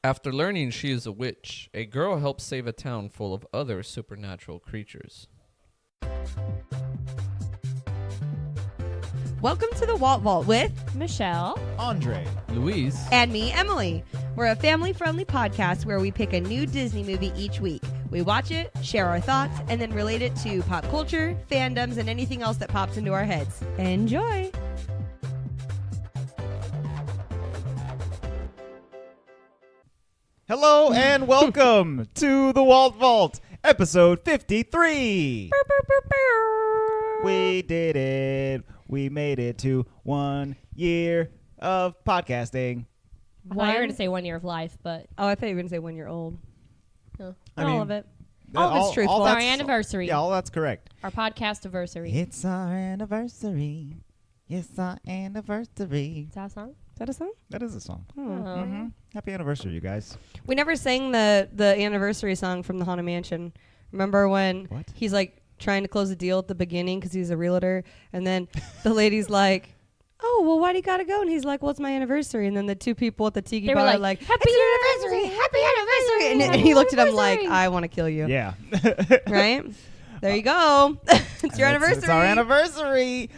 After learning she is a witch, a girl helps save a town full of other supernatural creatures. Welcome to the Walt Vault with Michelle, Andre, Louise. and me, Emily. We're a family-friendly podcast where we pick a new Disney movie each week. We watch it, share our thoughts, and then relate it to pop culture, fandoms, and anything else that pops into our heads. Enjoy! hello and welcome to the Walt Vault, episode 53. We did it. We made it to 1 year of podcasting. I thought you were going to say 1 year of life, but Oh, I thought you were going to say 1 year old. no. I All mean, of it. All of it's truthful. It's our that's- anniversary. Yeah, all that's correct. Our podcast anniversary. It's our anniversary. It's our anniversary. Is that a song? Is that a song? That is a song. Oh. Mm-hmm. Happy anniversary, you guys. We never sang the anniversary song from the Haunted Mansion. Remember when What? he's like trying to close a deal at the beginning because he's a realtor, and then the lady's like, "Oh, well, why do you gotta go?" And he's like, "Well, it's my anniversary." And then the two people at the tiki They bar were are like, like, "Happy "It's your anniversary! Happy anniversary!" And he looked at him like, "I want to kill you." Yeah. Right? There you go. It's your anniversary. It's our anniversary.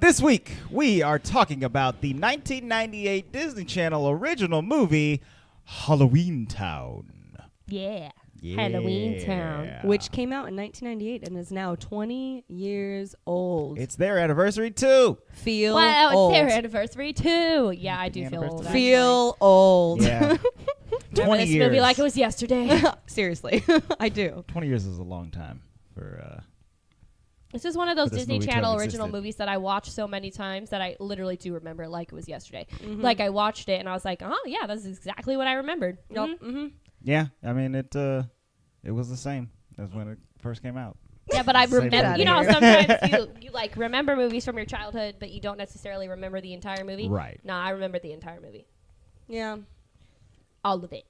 This week, we are talking about the 1998 Disney Channel original movie, Halloweentown. Yeah. Yeah. Halloweentown. Which came out in 1998 and is now 20 years old. It's their anniversary, too. Feel Wow, old. it's their anniversary too. Yeah, I do feel old. Anniversary. Feel old. Yeah. Remember 20 this years. movie like it was yesterday. Seriously. I do. 20 years is a long time for... This is one of those For this Disney movie to Channel have original existed. movies that I watched so many times that I literally do remember it like it was yesterday. Mhm. Like I watched it and I was like, oh yeah, that's exactly what I remembered. Nope. Mhm. Mm-hmm. Yeah, I mean, it was the same as when it first came out. Yeah, but I Same remember. thing. You know, how sometimes you like remember movies from your childhood, but you don't necessarily remember the entire movie. Right. Nah, I remember the entire movie, Yeah. all of it.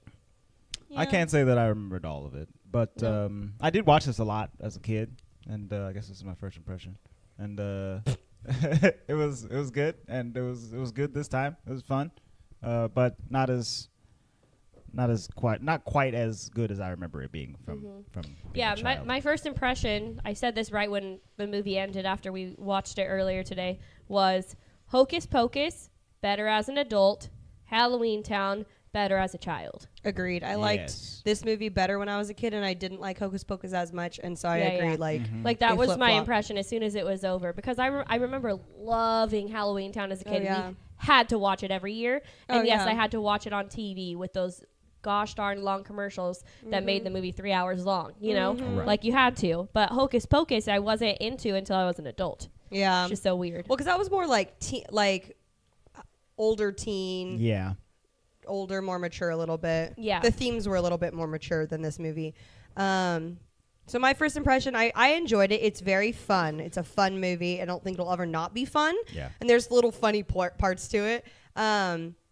I can't say that I remembered all of it, but No. I did watch this a lot as a kid, and I guess this is my first impression. And it was good, and it was good this time. It was fun, but not quite as good as I remember it being from being Yeah, a child. my first impression, I said this right when the movie ended after we watched it earlier today, was Hocus Pocus, better as an adult, Halloweentown, better as a child. Agreed. I liked Yes. this movie better when I was a kid, and I didn't like Hocus Pocus as much, and so I Yeah, agree. yeah. Like, Mhm. Like that They was my flip-flop. impression as soon as it was over because I remember loving Halloweentown as a Oh, kid. yeah. We had to watch it every year, and Oh, yes, yeah. I had to watch it on TV with those gosh darn long commercials that made the movie 3 hours long. You know, Mhm. Right. like you had to. But Hocus Pocus, I wasn't into until I was an adult. yeah. It's just so weird. Well, because I was more like older teen, Yeah. older, more mature a little bit. Yeah. The themes were a little bit more mature than this movie. So my first impression, I enjoyed it. It's very fun. It's a fun movie. I don't think it'll ever not be fun. Yeah. And there's little funny parts to it.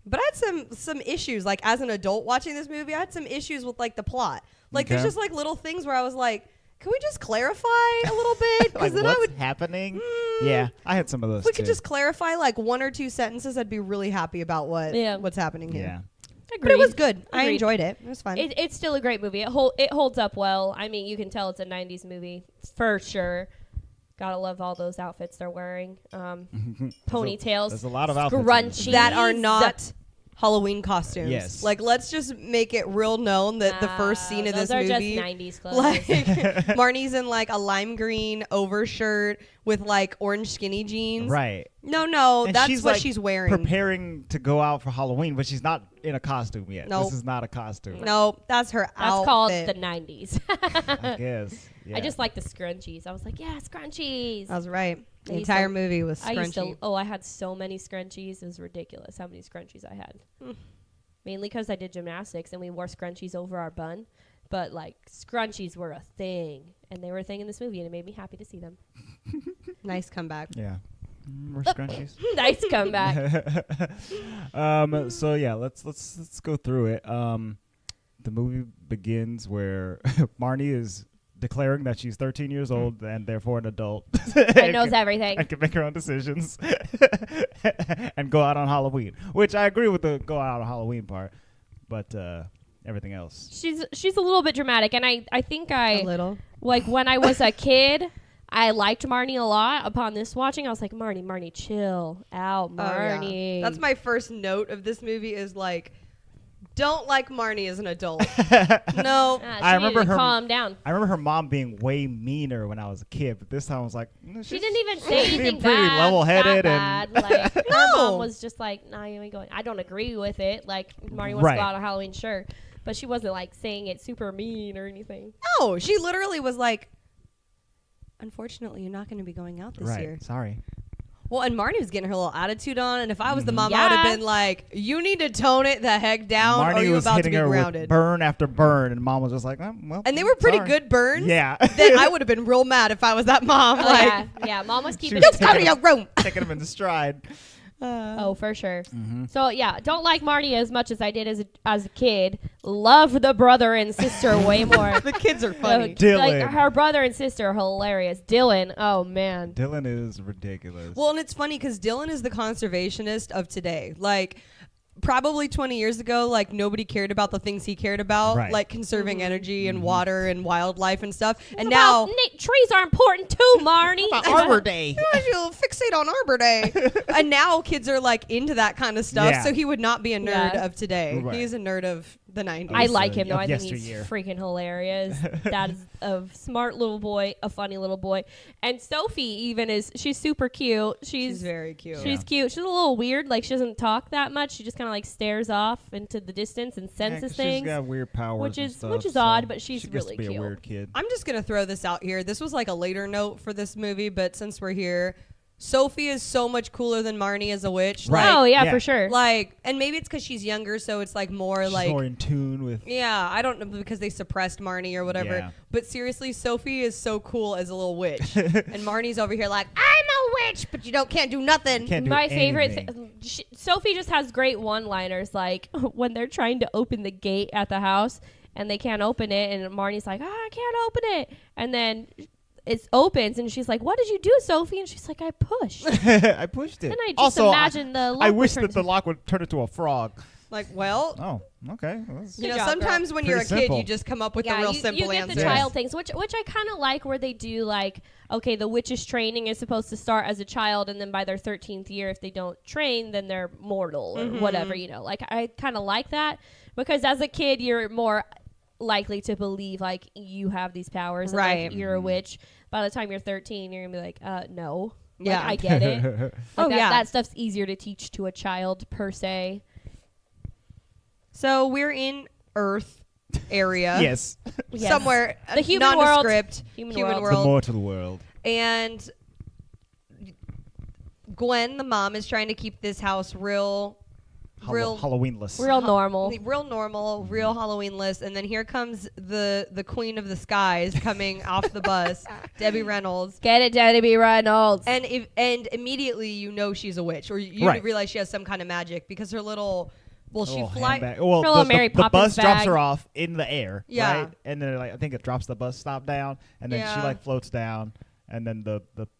But I had some issues. Like, as an adult watching this movie, I had some issues with, like, the plot. Like, there's Okay. just, like, little things where I was like, can we just clarify a little bit? Because Like, then what's I would... happening? Yeah, I had some of those If we could too. just clarify, like, one or two sentences, I'd be really happy about what's happening here. Yeah. But it was Agreed. good. I Agreed. enjoyed it. It was fun. It's still a great movie. It holds up well. I mean, you can tell it's a 90s movie for sure. Gotta love all those outfits they're wearing. Ponytails. There's a lot of outfits in this scrunchies. movie. that are not Halloween costumes. Yes. Like, let's just make it real known that the first scene of this those are movie, just 90s clothes. like, Marnie's in, like, a lime green overshirt with, like, orange skinny jeans. Right. No, And that's she's, what like, she's wearing. Preparing to go out for Halloween, but she's not in a costume yet. Nope. This is not a costume. No, that's her That's outfit. called the 90s. I guess. Yeah. I just like the scrunchies. I was like, yeah, scrunchies. That was right. The I used entire to- movie was I used scrunchy. to. I had so many scrunchies. It was ridiculous how many scrunchies I had. Mainly because I did gymnastics and we wore scrunchies over our bun. But like scrunchies were a thing, and they were a thing in this movie, and it made me happy to see them. Nice comeback. Yeah. More scrunchies. Nice comeback. So yeah, let's go through it. The movie begins where Marnie is declaring that she's 13 years old and therefore an adult. And knows everything. And can make her own decisions and go out on Halloween, which I agree with the go out on Halloween part. but everything else. She's a little bit dramatic, and I think A little. like when I was a kid, I liked Marnie a lot. Upon this watching, I was like, Marnie, chill out, Marnie. That's my first note of this movie is like, don't like Marnie as an adult. No. I remember her calm down. I remember her mom being way meaner when I was a kid, but this time I was like, She didn't even say anything pretty bad. level-headed that bad. Like, her mom was just like, nah, you ain't going. I don't agree with it. Like, Marnie wants to go out on Halloween, sure. But she wasn't like saying it super mean or anything. No, she literally was like, unfortunately, you're not going to be going out this year. Sorry. Well, and Marnie was getting her little attitude on, and if I was the mom, I would have been like, you need to tone it the heck down, Marnie or you're was about to hitting be her grounded. with burn after burn, and mom was just like, well. And they were pretty sorry. good burns. Yeah. Then I would have been real mad if I was that mom. Yeah, mom was keeping just go to your room. Taking them in stride. Oh, for sure. Mm-hmm. So yeah, don't like Marnie as much as I did as a kid. Love the brother and sister way more. The kids are funny. Dylan. Like her brother and sister are hilarious. Dylan, oh man. Dylan is ridiculous. Well, and it's funny because Dylan is the conservationist of today. Like, probably 20 years ago, like, nobody cared about the things he cared about, Right. like conserving energy and water and wildlife and stuff. And What now... about trees are important too, Marnie. Arbor Day. You'll fixate on Arbor Day. And now kids are, like, into that kind of stuff, Yeah. so he would not be a nerd Yeah. of today. Right. He's a nerd of the 90s. I like so him though. of I think he's yesteryear. freaking hilarious. That is a smart little boy, a funny little boy. And Sophie even she's super cute. She's very cute. She's cute. She's a little weird. Like, she doesn't talk that much. She just kind of like stares off into the distance and senses things. She's got weird powers, which and is- stuff, which is so odd, but she's she gets really to be cute. a weird kid. I'm just going to throw this out here. This was like a later note for this movie, but since we're here, Sophie is so much cooler than Marnie as a witch. Right. Oh yeah, Yeah. for sure. Like, and maybe it's because she's younger, so it's like more She's like... more in tune with. Yeah, I don't know, because they suppressed Marnie or whatever. Yeah. But seriously, Sophie is so cool as a little witch. And Marnie's over here like, I'm a witch, but you can't do nothing. Can't do My favorite anything. Sophie just has great one-liners, like when they're trying to open the gate at the house and they can't open it, and Marnie's like, I can't open it, and then it opens and she's like, what did you do, Sophie? And she's like, I pushed. I pushed it. And I just also, imagine the lock I would wish turn that the to- lock would turn into a frog. Like, well, Oh, okay. Well, that's- you know, Good job, sometimes when you're a Pretty kid, simple. you just come up with the real simple you get answer. the child things, which I kind of like, where they do like, okay, the witch's training is supposed to start as a child, and then by their 13th year, if they don't train, then they're mortal or whatever, you know. Like, I kind of like that, because as a kid, you're more likely to believe like you have these powers, and, Right. like, you're a witch. By the time you're 13, you're gonna be like, no. Like, Yeah. I get it. Like, Oh, yeah. that stuff's easier to teach to a child per se. So we're in Earth area. yes. Yes. Somewhere. The human world. nondescript. Human Human world. The world. mortal world. And Gwen, the mom, is trying to keep this house real Halloweenless. Real normal. real normal, real Halloweenless. And then here comes the queen of the skies coming off the bus, Debbie Reynolds. Get it, Debbie Reynolds. And immediately you know she's a witch, or you Right. realize she has some kind of magic because her little, well, she Oh, fly. handbag. Well, Her little the, Mary the bus Poppins drops bag. her off in the air, Yeah. right? And then like I think it drops the bus stop down, and then she Yeah. like floats down, and then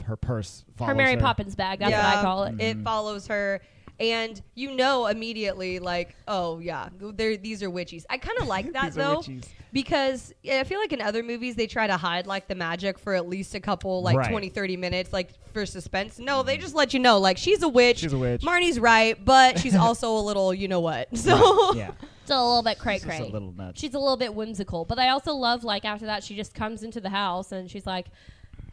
her purse follows Her Mary her. Poppins bag. That's what I call it. It follows her, and you know immediately, like, oh yeah, these are witches. I kind of like that These are though, witches. because I feel like in other movies they try to hide like the magic for at least a couple, like Right. 20-30 minutes, like for suspense. No, they just let you know, like, she's a witch. She's a witch. Marnie's right, but she's also a little, you know what? So Yeah. Still a little bit cray She's just cray. a little nuts. She's a little bit whimsical. But I also love, like, after that, she just comes into the house and she's like,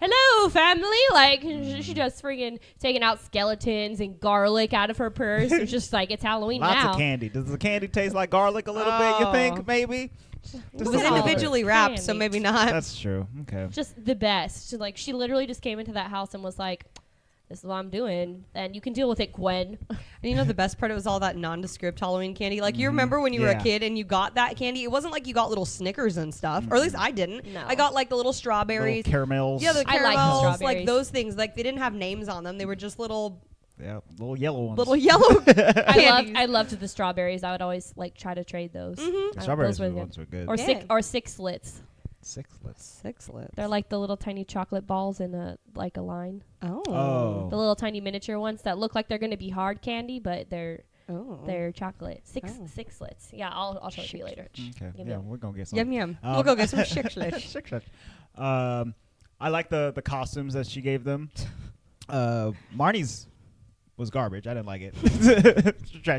hello, family. Like, she just freaking taking out skeletons and garlic out of her purse. It's just like, it's Halloween Lots now. of candy. Does the candy taste like garlic a little bit? You Oh. think maybe? it Just was a little individually bit. wrapped, so Candy. maybe not. That's true. Okay. Just the best. Like, she literally just came into that house and was like, this is what I'm doing. And you can deal with it, Gwen. And you know the best part? It was all that nondescript Halloween candy. Like, you remember when you were a Yeah. kid and you got that candy? It wasn't like you got little Snickers and stuff. Or at least I didn't. No. I got like the little Little strawberries. caramels. Yeah, the I like the caramels, like strawberries. those things. Like, they didn't have names on them. They were just little little yellow ones. yellow candies. I loved the strawberries. I would always like try to trade those. Strawberries Those were ones are good. Or Yeah. six slits. Sixlets. Sixlets. They're like the little tiny chocolate balls in a line. Oh. Oh. The little tiny miniature ones that look like they're going to be hard candy, but they're Oh. They're chocolate. Oh. Sixlets. Yeah, I'll show it to you later. Okay. Give Yeah, it- we're gonna get some. Yum yum. We'll go get some chiclets. Chiclets. I like the costumes that she gave them. Marnie's was garbage. I didn't like it.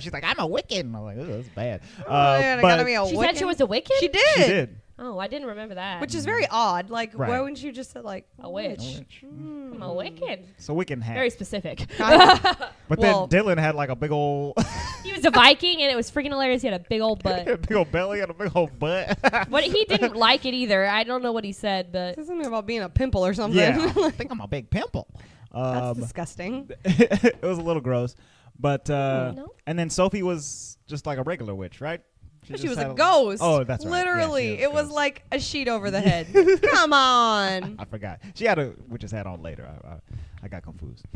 She's like, I'm a Wiccan. I'm like, oh, that's bad. Man, I but gotta be a She said she Wiccan? was a Wiccan? She did. she did. Oh, I didn't remember that. Which is very odd. Like, why Right. wouldn't you just say like A witch. I'm a Wiccan. So Wiccan hat. Very specific. But Well- then Dylan had like a big old, He was a Viking, and it was freaking hilarious. He had a big old butt. big old belly and a big old butt. What he didn't like it either. I don't know what he said, but something about being a pimple or something. Yeah, I think I'm a big pimple. That's disgusting. It was a little gross, but No. and then Sophie was just like a regular witch, right? She just was had a ghost. Oh, that's right. Yeah, Literally, she it was ghost. like a sheet over the head. Come on. I forgot. She had a witch's hat on later. I got confused.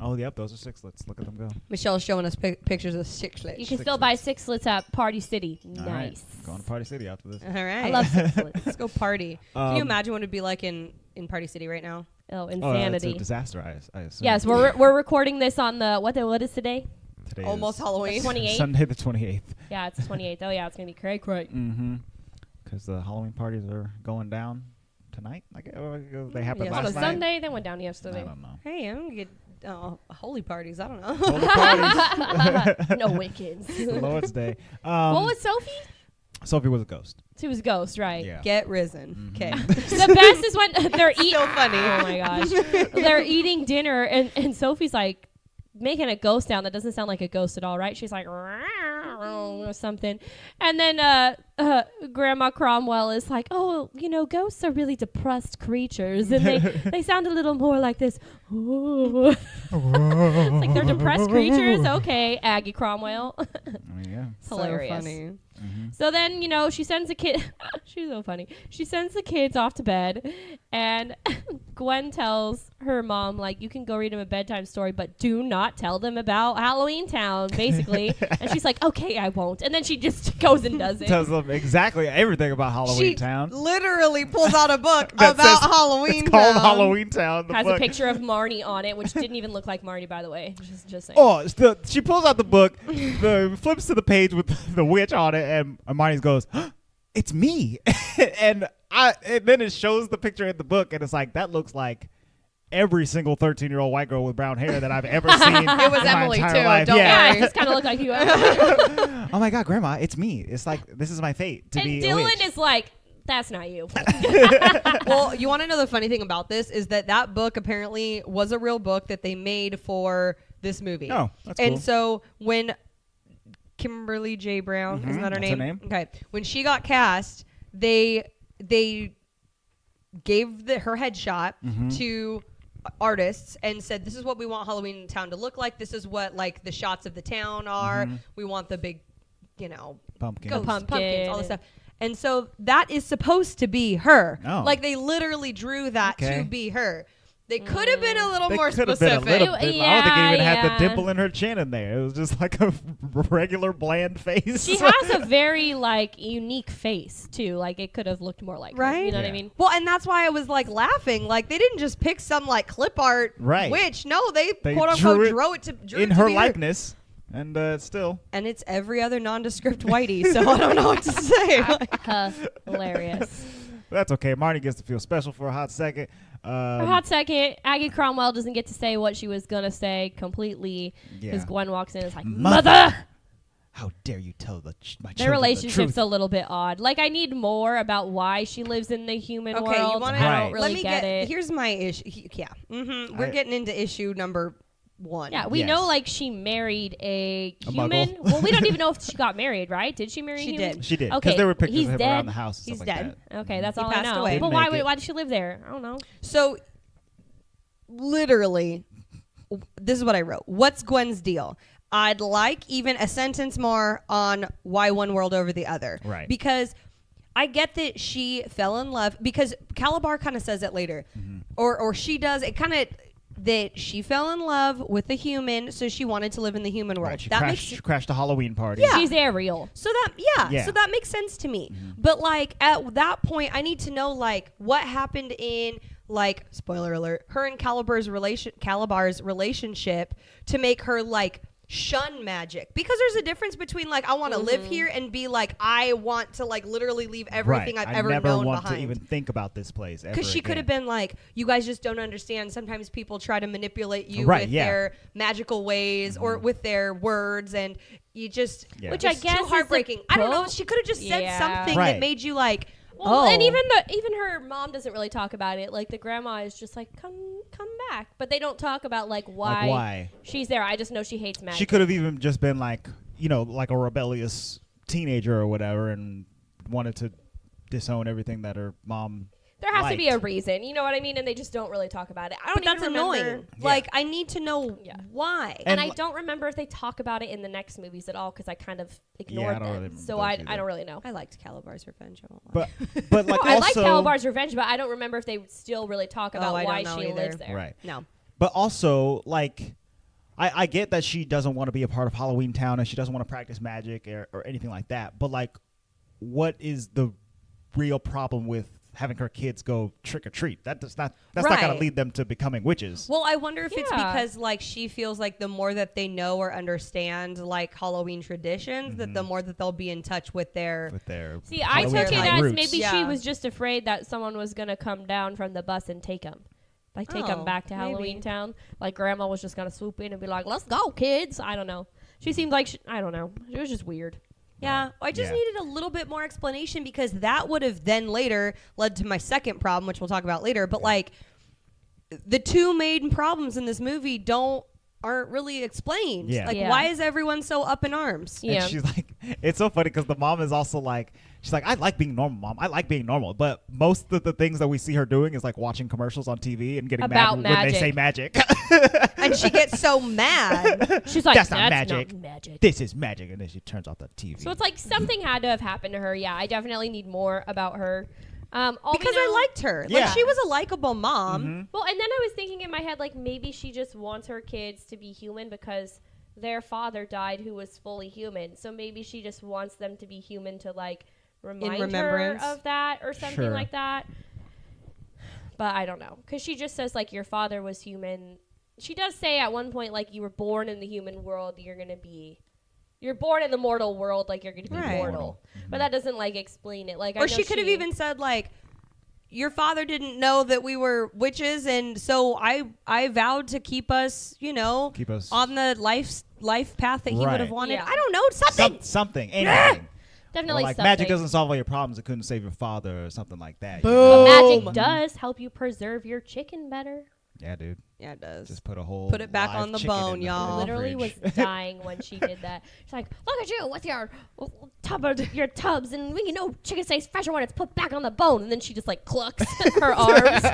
Oh, yep, those are sixlets. Look at them go. Michelle's showing us pictures of sixlets. you can still buy sixlets at Party City. All right, Nice. going to Party City after this. All right. I love sixlets. Let's go party. Can you Um, imagine what it'd be like in Party City right now? Oh, Oh, it's insanity. a disaster. I assume. Yes, we're recording this on the what is today? Today Almost is Halloween. 28th. Sunday the 28th. Yeah, it's the 28th. Oh yeah, it's gonna be cray cray. Mm-hmm. Because the Halloween parties are going down tonight. They happened Yes. On a last night. Sunday, they went down I yesterday. don't know. Hey, I'm gonna get holy parties. I don't know. Holy parties. No Wiccans. It's the Lord's Day. What was Sophie? Sophie was a ghost. She was a ghost, right? Yeah. Get risen. Okay. The best is when they're eating. So funny. Oh my gosh. They're eating dinner, and Sophie's like making a ghost sound that doesn't sound like a ghost at all, right? She's like or something, and then Grandma Cromwell is like, "Oh, ghosts are really depressed creatures, and they sound a little more like this." Ooh. It's like they're depressed creatures. Okay, Aggie Cromwell. I mean, yeah. It's hilarious. So funny. So then, she sends the kid. She's so funny. She sends the kids off to bed, and Gwen tells her mom, like, you can go read them a bedtime story, but do not tell them about Halloweentown, basically. And she's like, okay, I won't. And then she just goes and does it. Tells them exactly everything about She Halloweentown. literally pulls out a book That about says- Halloween. It's called Halloweentown. the Has book. a picture of Marnie on it, which didn't even look like Marnie, by the way. Just saying. Oh, she pulls out the book, flips to the page with the witch on it, and Marnie goes, "It's me," and then it shows the picture in the book, and it's like that looks like every single 13-year-old white girl with brown hair that I've ever seen. It was in my Emily, entire too, life. don't Yeah, worry. it just kind of looked like you. Oh my God, Grandma, it's me. It's like this is my fate to And be a witch. Dylan is like, that's not you. Well, you want to know the funny thing about this is that book apparently was a real book that they made for this movie. Oh, that's and cool. so when Kimberly J. Brown, isn't that her that's her name? name. Okay. When she got cast, they gave her headshot to artists and said, this is what we want Halloweentown to look like. This is what like the shots of the town are. We want the big, Pumpkin. ghosts, pumpkin. pumpkins, all this stuff. And so that is supposed to be her. Oh. Like they literally drew that Okay. to be her. They could have been a little They more could have been a specific. little bit. I don't think it even had the Yeah. dimple in her chin in there. It was just like a regular bland face. She has a very like unique face too. Like it could have looked more like her. Right? You know what I Yeah. mean? Well, and that's why I was like laughing. Like they didn't just pick some like clip art Right. witch. No, they They quote unquote drew it drew in it to her be likeness, and still. And it's every other nondescript whitey, so I don't know what to say. Hilarious. That's okay. Marnie gets to feel special for a hot second. For a hot second, Aggie Cromwell doesn't get to say what she was gonna say completely because Yeah. Gwen walks in and is like, Mother! "Mother!" How dare you tell my Their children relationship's the truth? a little bit odd. Like I need more about why she lives in the human Okay, world. you want I to? don't really Let me get it. Here's my issue. Yeah, we're I- getting into issue number 1. Yeah, we Yes. know like she married a human. muggle. Well, we don't even know if she got married, right? Did she marry a She human? did. She did. Because Okay, there were pictures he's of him dead. around the house and He's stuff like dead. that. Okay, that's He all I passed know. away. But Didn't make it. why did she live there? I don't know. So, literally, this is what I wrote. What's Gwen's deal? I'd like even a sentence more on why one world over the other. Right. Because I get that she fell in love, because Calabar kind of says it later. Or she does. It kind of, that she fell in love with the human, so she wanted to live in the human world. Right, she That crashed, she crashed a Halloween party. Yeah. She's Ariel. So that Yeah. so that makes sense to me. But like at that point, I need to know like what happened in like spoiler alert, her and Calabar's relationship to make her like shun magic, because there's a difference between like I want to live here and be like I want to like literally leave everything Right. I've I ever never known want behind. to even think about this place ever Because she could again. have been like, you guys just don't understand. Sometimes people try to manipulate you Right, with yeah. their magical ways or with their words, and you just, Yeah. Which it's I guess too is heartbreaking. I don't know. book. She could have just said Yeah. something Right. that made you like, Well, oh, and even her mom doesn't really talk about it. Like the grandma is just like, come back, but they don't talk about like why she's there. I just know she hates magic. She could have even just been like, like a rebellious teenager or whatever, and wanted to disown everything that her mom. There has to be a liked. reason, you know what I mean? And they just don't really talk about it. I don't but that's even remember. annoying. Yeah. Like, I need to know Yeah. why. And And I li- don't remember if they talk about it in the next movies at all because I kind of ignored I don't them. really remember So those I either. don't really know. I liked Calabar's Revenge. I won't lie. But No, like I like also, Calabar's Revenge, but I don't remember if they still really talk about I don't why know she either. lives there. right. No. But also, like, I get that she doesn't want to be a part of Halloweentown and she doesn't want to practice magic or anything like that. But like, what is the real problem with having her kids go trick or treat? That's not going to Right. lead them to becoming witches. Well, I wonder if it's Yeah. because like she feels like the more that they know or understand like Halloween traditions, that the more that they'll be in touch with their. with their See, I took it Halloweentown as roots. maybe she Yeah. was just afraid that someone was going to come down from the bus and take him. Like, take him Oh, back to maybe. Halloweentown. Like, grandma was just going to swoop in and be like, let's go, kids. I don't know. She seemed like, I don't know. It was just weird. Yeah, I just Yeah. needed a little bit more explanation because that would have then later led to my second problem, which we'll talk about later. But like, the two main problems in this movie aren't really explained. Yeah. Like, Yeah. why is everyone so up in arms? Yeah. And she's like, it's so funny because the mom is also like, she's like, I like being normal, Mom. I like being normal. But most of the things that we see her doing is like watching commercials on TV and getting About mad when they magic. say magic. And she gets so mad. She's like, That's not magic. not magic. This is magic. And then she turns off the TV. So it's like something had to have happened to her. Yeah, I definitely need more about her. All we Because I know- liked her. Yeah. Like, she was a likable mom. Mhm. Well, and then I was thinking in my head, like, maybe she just wants her kids to be human because their father died who was fully human. So maybe she just wants them to be human to, like, remind her remembrance. of that or something Sure. like that. But I don't know. Because she just says, like, your father was human. She does say at one point, like, you were born in the human world, you're born in the mortal world, like, you're going to be Right. mortal. But that doesn't, like, explain it. Like, I Or know she could have even said, like, your father didn't know that we were witches, and so I vowed to keep us, Keep us on the life path that he would have Right. wanted. Yeah. I don't know, something. something, anything. Definitely Or like something. magic doesn't solve all your problems. It couldn't save your father or something like that. Boom. But Boom. magic does help you preserve your chicken better. Yeah, dude. Yeah, it does. Just put it back live on the chicken bone, in the y'all. Literally was fridge. dying when she did that. She's like, "Look at you with your your tubs, and we know chicken stays fresher when it's put back on the bone." And then she just like clucks her arms.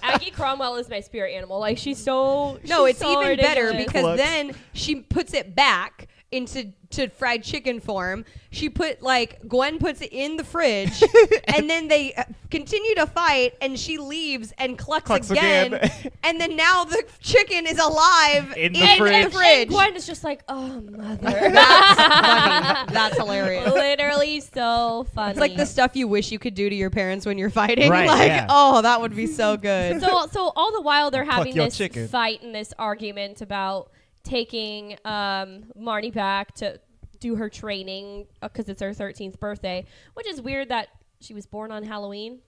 Aggie Cromwell is my spirit animal. Like she's so No, she's it's so even better ridiculous. because Clucks. then she puts it back into fried chicken form. She Gwen puts it in the fridge, and then they continue to fight, and she leaves and clucks again. And then now the chicken is alive In the and, fridge. and fridge. Gwen is just like, "Oh mother." That's funny. That's hilarious. Literally so funny. It's like the stuff you wish you could do to your parents when you're fighting. Right, like, yeah. oh, that would be so good. So all the while they're having your this chicken. fight and this argument about taking Marnie back to do her training because it's her 13th birthday, which is weird that she was born on Halloween.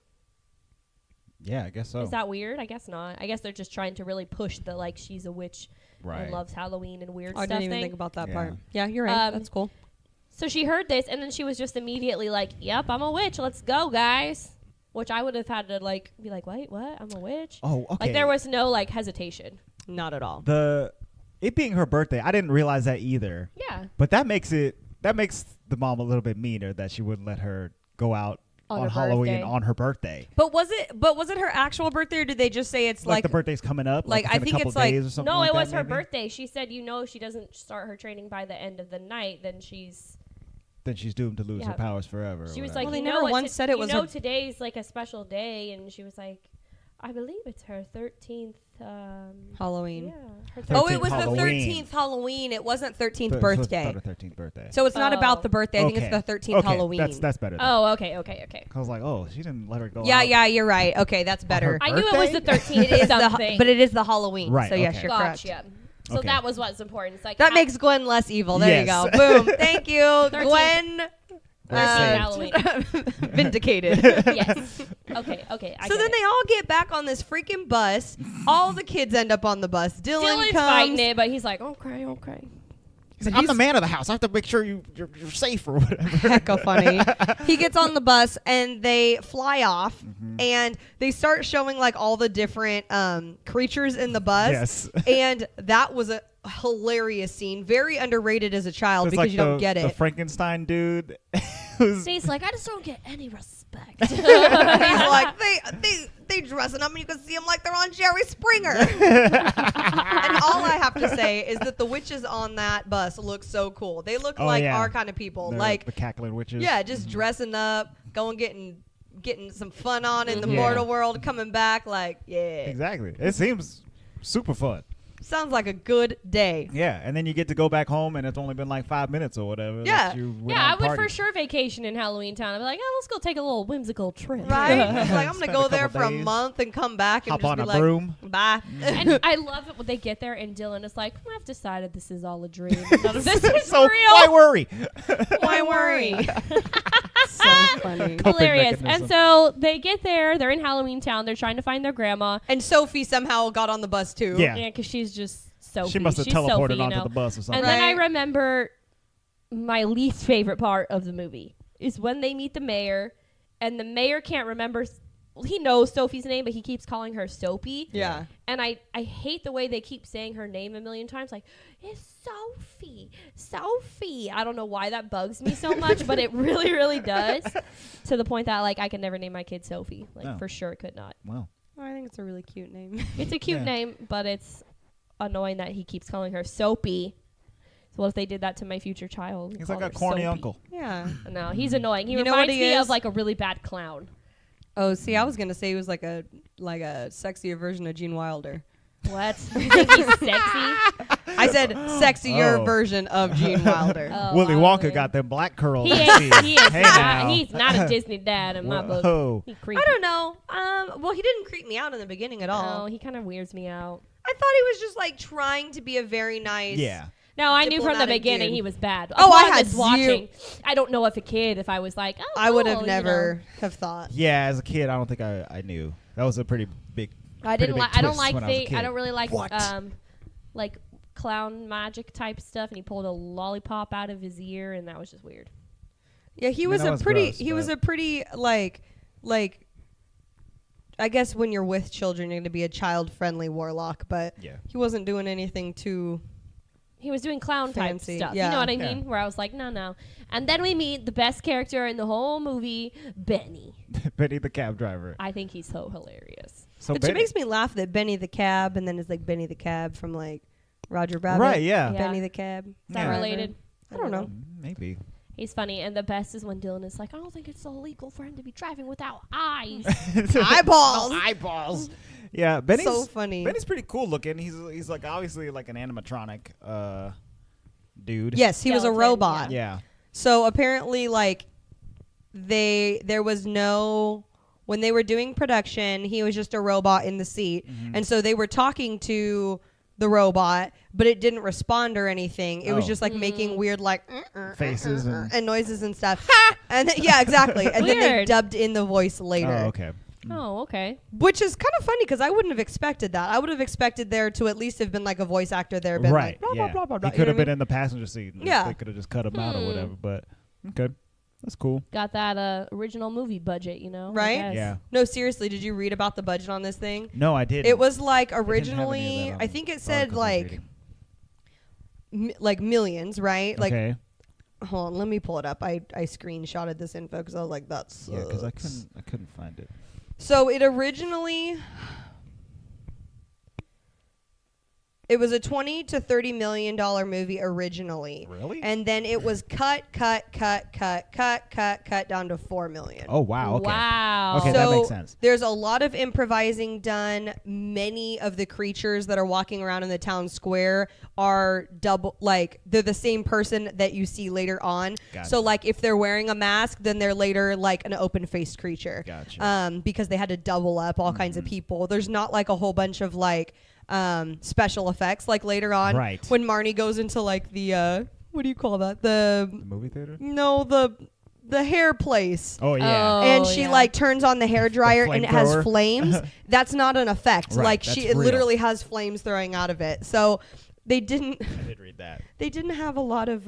Yeah, I guess so. Is that weird? I guess not. I guess they're just trying to really push the like she's a witch Right. and loves Halloween and weird Oh, I stuff didn't even thing. think about that Yeah. part. Yeah, you're right. Um, That's cool. So she heard this and then she was just immediately like, "Yep, I'm a witch. Let's go, guys." Which I would have had to like be like, "Wait, what? I'm a witch?" Oh, okay. Like there was no like hesitation. Not at all. It being her birthday, I didn't realize that either. Yeah. But that makes the mom a little bit meaner that she wouldn't let her go out On on her Halloween birthday. on her birthday. But was it her actual birthday, or did they just say it's Like the birthday's coming up. like, I within a think couple it's like- days or something No, like it that, was her maybe? birthday. She said, if she doesn't start her training by the end of the night, then she's Then she's doomed to lose Yeah. her powers forever. she or was whatever. like, Well, they you never know what once said it was her- today's like a special day, and she was like, I believe it's her 13th. Halloween. Yeah, her 13th Oh, it was Halloween. the 13th Halloween. It wasn't 13th So it's birthday. about her 13th birthday. So it's not Oh. about the birthday. I think it's Okay. the 13th Okay, Halloween. That's better. then. Oh, okay. I was like, oh, she didn't let her go yeah, out. yeah, you're right. Okay, that's better. I knew it was the Birthday? 13th It is something. but it is the Halloween. Right, So yes, okay. you're correct. Gotcha. So Okay. that was what's important. It's like That makes Gwen less evil. There you Yes. go. Boom. Thank you, 13th. Gwen. Halloween. Vindicated. Yes. Okay. I So get then it. they all get back on this freaking bus. All the kids end up on the bus. Dylan's comes. fighting it, but he's like, okay. He's like, I'm the man of the house. I have to make sure you're safe or whatever. Hecka funny. He gets on the bus and they fly off and they start showing like all the different creatures in the bus. Yes. And that was a hilarious scene. Very underrated as a child It's because like you don't get The it. Frankenstein dude. who's He's like, I just don't get any respect. He's like, they dressing up and you can see them like they're on Jerry Springer. And all I have to say is that the witches on that bus look so cool. They look Oh, like yeah. our kind of people. They're Like, the cackling witches. yeah, just dressing up, going getting some fun on in the Yeah. mortal world, coming back like, yeah. Exactly. It seems super fun. Sounds like a good day. Yeah, and then you get to go back home, and it's only been like 5 minutes or whatever. that Yeah. you went Yeah, out I would party. for sure vacation in Halloweentown. I'd be like, let's go take a little whimsical trip. Right? It's like, I'm going Spend to a go there couple for a days. month and come back and Hop just on be a like, broom. bye. And I love it when they get there and Dylan is like, I've decided this is all a dream. None of this is So real. why worry? Why worry? So funny. Coping Hilarious. mechanism. And so they get there. They're in Halloweentown. They're trying to find their grandma. And Sophie somehow got on the bus too. Yeah. Yeah, because she's just Sophie. She must have She's teleported Sophie, you onto know? the bus or something. And then I Right. remember my least favorite part of the movie is when they meet the mayor, and the mayor can't remember. Well, he knows Sophie's name, but he keeps calling her Soapy. Yeah. And I hate the way they keep saying her name a million times. Like, it's Sophie. I don't know why that bugs me so much, but it really, really does. To the point that, like, I could never name my kid Sophie. Like, No. for sure could not. Wow. Oh, I think it's a really cute name. It's a cute Yeah. name, but it's annoying that he keeps calling her Soapy. So what if they did that to my future child? and He's like called a her corny Soapy? uncle. Yeah. No, he's annoying. He You know what reminds he me is? of like a really bad clown. Oh, see, I was gonna say he was like a sexier version of Gene Wilder. What? You think he's sexy? I said sexier Oh. version of Gene Wilder. Oh, Willy I Wonka would. got them black curls. He you is, see. he is Hey not. now. He's not a Disney dad in my book. Whoa. He creepy. I don't know. Well, he didn't creep me out in the beginning at all. No, he kind of weirds me out. I thought he was just like trying to be a very nice. Yeah. No, I knew from the Diplomatic beginning dude. he was bad. Oh, I Upon had this watching. I don't know if a kid, if I was like, oh, I would cool, have you never know. have thought. Yeah, as a kid, I don't think I knew. That was a pretty big. I pretty didn't big like. I don't twist like when I was a the. I kid. don't really like What? like clown magic type stuff. And he pulled a lollipop out of his ear, and that was just weird. Yeah, he I mean, was that a was pretty. gross, he was but- a pretty like. I guess when you're with children, you're going to be a child-friendly warlock, but Yeah. he wasn't doing anything too. He was doing clown type Fancy, stuff. yeah. You know what I Yeah. mean? Where I was like, no. And then we meet the best character in the whole movie, Benny. Benny the cab driver. I think he's so hilarious. So Which Benny, makes me laugh that Benny the Cab, and then it's like Benny the Cab from like Roger Rabbit. right? Yeah. Yeah. Benny the Cab. Is that Yeah. related? I don't know. Maybe. He's funny. And the best is when Dylan is like, I don't think it's illegal for him to be driving without eyes. Eyeballs. No eyeballs. Yeah, Benny's So funny. Benny's pretty cool looking. He's like obviously like an animatronic dude. Yes, he was a Skeleton, robot. Yeah. So apparently, like, there was no, when they were doing production, he was just a robot in the seat. And so they were talking to the robot, but it didn't respond or anything. It was Oh. just like making weird, like, Faces and noises and stuff. And then, yeah, exactly. And then they Weird. dubbed in the voice later. Oh, okay. Oh, okay. Which is kind of funny because I wouldn't have expected that. I would have expected there to at least have been like a voice actor there. Been Right. Like, blah, Yeah. blah, blah, blah, He you could know have what I been in the passenger seat. Yeah. They could have just cut him out or whatever. But okay, that's cool. Got that original movie budget, you know? I Right? guess. Yeah. No, seriously, did you read about the budget on this thing? No, I didn't. It was like didn't have any of originally, that I on think it articles said I was like reading. millions, right? Like, okay. hold on, let me pull it up. I screenshotted this info because I was like, that's Yeah, because I couldn't find it. So it originally, it was a $20 to $30 million movie originally. Really? And then it was cut down to $4 million. Oh wow. Okay. Wow. Okay, that makes sense. There's a lot of improvising done. Many of the creatures that are walking around in the town square are they're the same person that you see later on. Gotcha. So like if they're wearing a mask, then they're later like an open-faced creature. Gotcha. Because they had to double up all kinds of people. There's not like a whole bunch of like special effects. Like later on, Right. when Marnie goes into like the what do you call that? The movie theater. no the hair place. Oh yeah. And she like turns on the hair dryer and it has flamethrower. flames. That's not an effect. Right, Like that's it real. literally has flames throwing out of it. So they didn't I did read that. they didn't have a lot of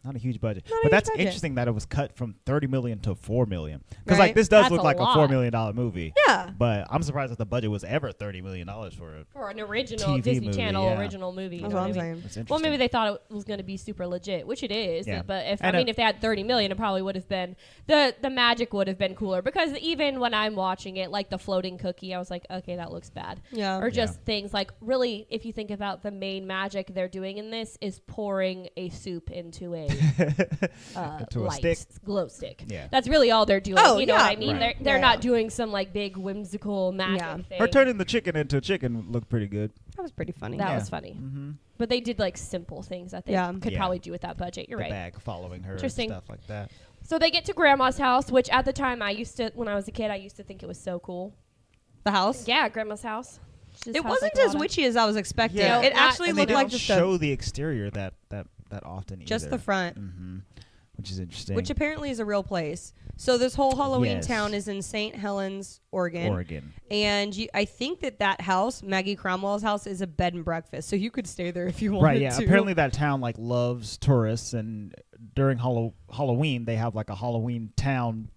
Not a huge budget, Not a but huge that's budget. interesting that it was cut from 30 million to 4 million. Because like Right. this does That's look a like a $4 lot. million movie. yeah. But I'm surprised that the budget was ever $30 million for it. For an original TV Disney movie, Channel yeah. original movie. You That's know what I'm what I mean? saying. That's interesting. Well, maybe they thought it was going to be super legit, which it is. Yeah. But if And if they had 30 million, it probably would have been the magic would have been cooler. Because even when I'm watching it, like the floating cookie, I was like, okay, that looks bad. Yeah. Or just things like really, if you think about the main magic they're doing in this is pouring a soup into a Into a light stick. glow stick. Yeah. That's really all they're doing. Oh, you know yeah. what I mean? Right. They're Yeah. not doing some like big whimsical magic Yeah. thing. Her turning the chicken into chicken looked pretty good. That was pretty funny. That Yeah. was funny. Mm-hmm. But they did like simple things that they Yeah. could Yeah. probably do with that budget. You're The right. bag following her and Interesting. stuff like that. So they get to grandma's house, which at the time when I was a kid, I used to think it was so cool. The house. Yeah, grandma's house. She just It has, wasn't like, a as lot of- witchy as I was expecting. Yeah. It Not- actually And they looked like don't just show the exterior that often just either. the front, Mm-hmm. Which is interesting. which apparently is a real place. So this whole Halloween Yes. town is in St. Helens, Oregon. Oregon. And I think that house, Maggie Cromwell's house, is a bed and breakfast. So you could stay there if you wanted Right, yeah. to. Apparently that town like loves tourists, and during Halloween they have like a Halloween town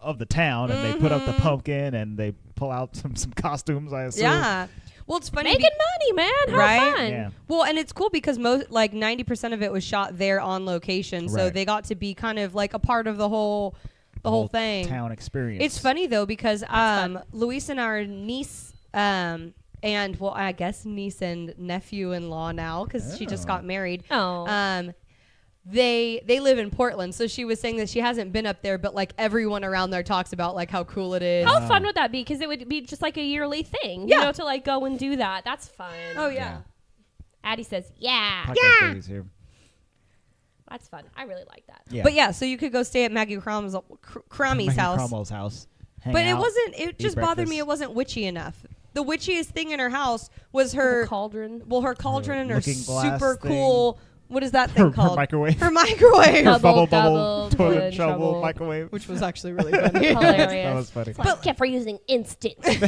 of the town, and they put up the pumpkin and they pull out some costumes, I assume. Yeah. Well, it's funny. Making money, man. Have Right? fun. Yeah. Well, and it's cool because 90% of it was shot there on location, so Right. they got to be kind of like a part of the whole thing. Town experience. It's funny though because Luis and our niece and well, I guess niece and nephew-in-law now because she just Oh. got married. Oh. They live in Portland, so she was saying that she hasn't been up there, but like everyone around there talks about like how cool it is. How fun would that be? Because it would be just like a yearly thing, Yeah. you know, to like go and do that. That's fun. Oh yeah. Addie says, yeah. Podcast babies here. That's fun. I really like that. Yeah. But yeah, so you could go stay at Maggie Cromwell's Maggie house. Cromwell's house. Hang But it out, wasn't. It eat just bothered me. breakfast. It wasn't witchy enough. The witchiest thing in her house was The her. cauldron. Well, her cauldron and her looking glass super thing. cool. What is that thing Her called? microwave. Her microwave. Double, Bubble double, toilet good shovel trouble. microwave. Which was actually really funny. Hilarious. That was funny. It's like, kept for using instant. But it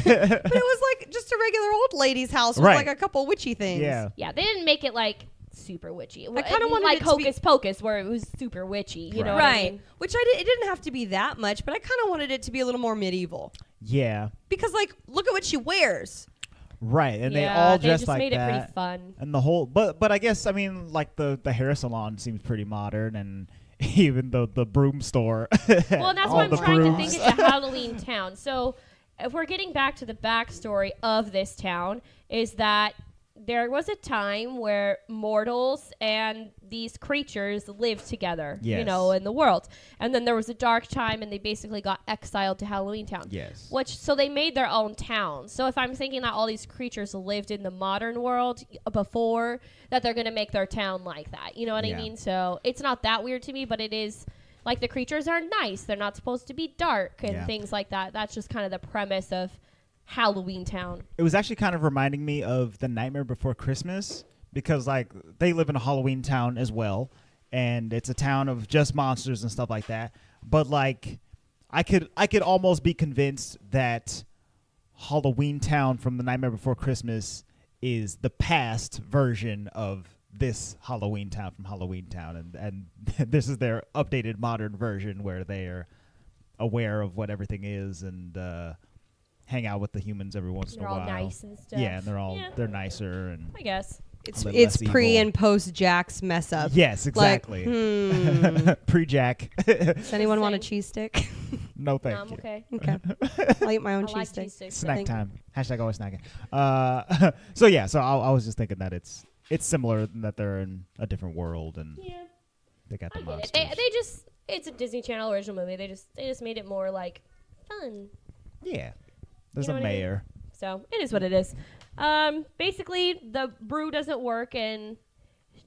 was like just a regular old lady's house with Right. like a couple witchy things. Yeah. Yeah, they didn't make it like super witchy. I kinda wanted like it to be- Hocus Pocus, where it was super witchy. You know what I Right. mean? Which it didn't have to be that much, but I kind of wanted it to be a little more medieval. Yeah. Because like, look at what she wears. Right. And yeah, they all they dress just like made that. it pretty fun. And the whole, but I guess, I mean, like the hair salon seems pretty modern, and even the broom store. Well, and that's all why I'm the trying to brooms. think it's a Halloween town. So, if we're getting back to the backstory of this town, is that there was a time where mortals and these creatures lived together, you Yes. know, in the world. And then there was a dark time, and they basically got exiled to Halloweentown. Yes. So they made their own town. So if I'm thinking that all these creatures lived in the modern world before, that they're going to make their town like that. You know what Yeah. I mean? So it's not that weird to me, but it is like the creatures are nice. They're not supposed to be dark and Yeah. things like that. That's just kind of the premise of Halloweentown. It was actually kind of reminding me of The Nightmare Before Christmas, because like they live in a Halloween town as well, and it's a town of just monsters and stuff like that. But like I could almost be convinced that Halloween Town from The Nightmare Before Christmas is the past version of this Halloween Town from Halloween Town, and this is their updated modern version where they're aware of what everything is and hang out with the humans every once in They're a all while. nice and stuff. Yeah, and Yeah. they're nicer and I guess. It's A little less pre evil. and post Jack's mess up. yes, Like, exactly. hmm, Pre-Jack. does anyone want a Same. cheese stick? No, No, thank I'm you. okay. Okay. I'll eat my own I cheese like stick. cheese sticks. Snack Thank- time. Hashtag always snacking. So yeah, so I was just thinking that it's similar in that they're in a different world and Yeah. they got the I get monsters. it. They just, it's a Disney Channel original movie. They just made it more like fun. Yeah. There's You a know what I mean? mayor. So it is what it is. Basically, the brew doesn't work, and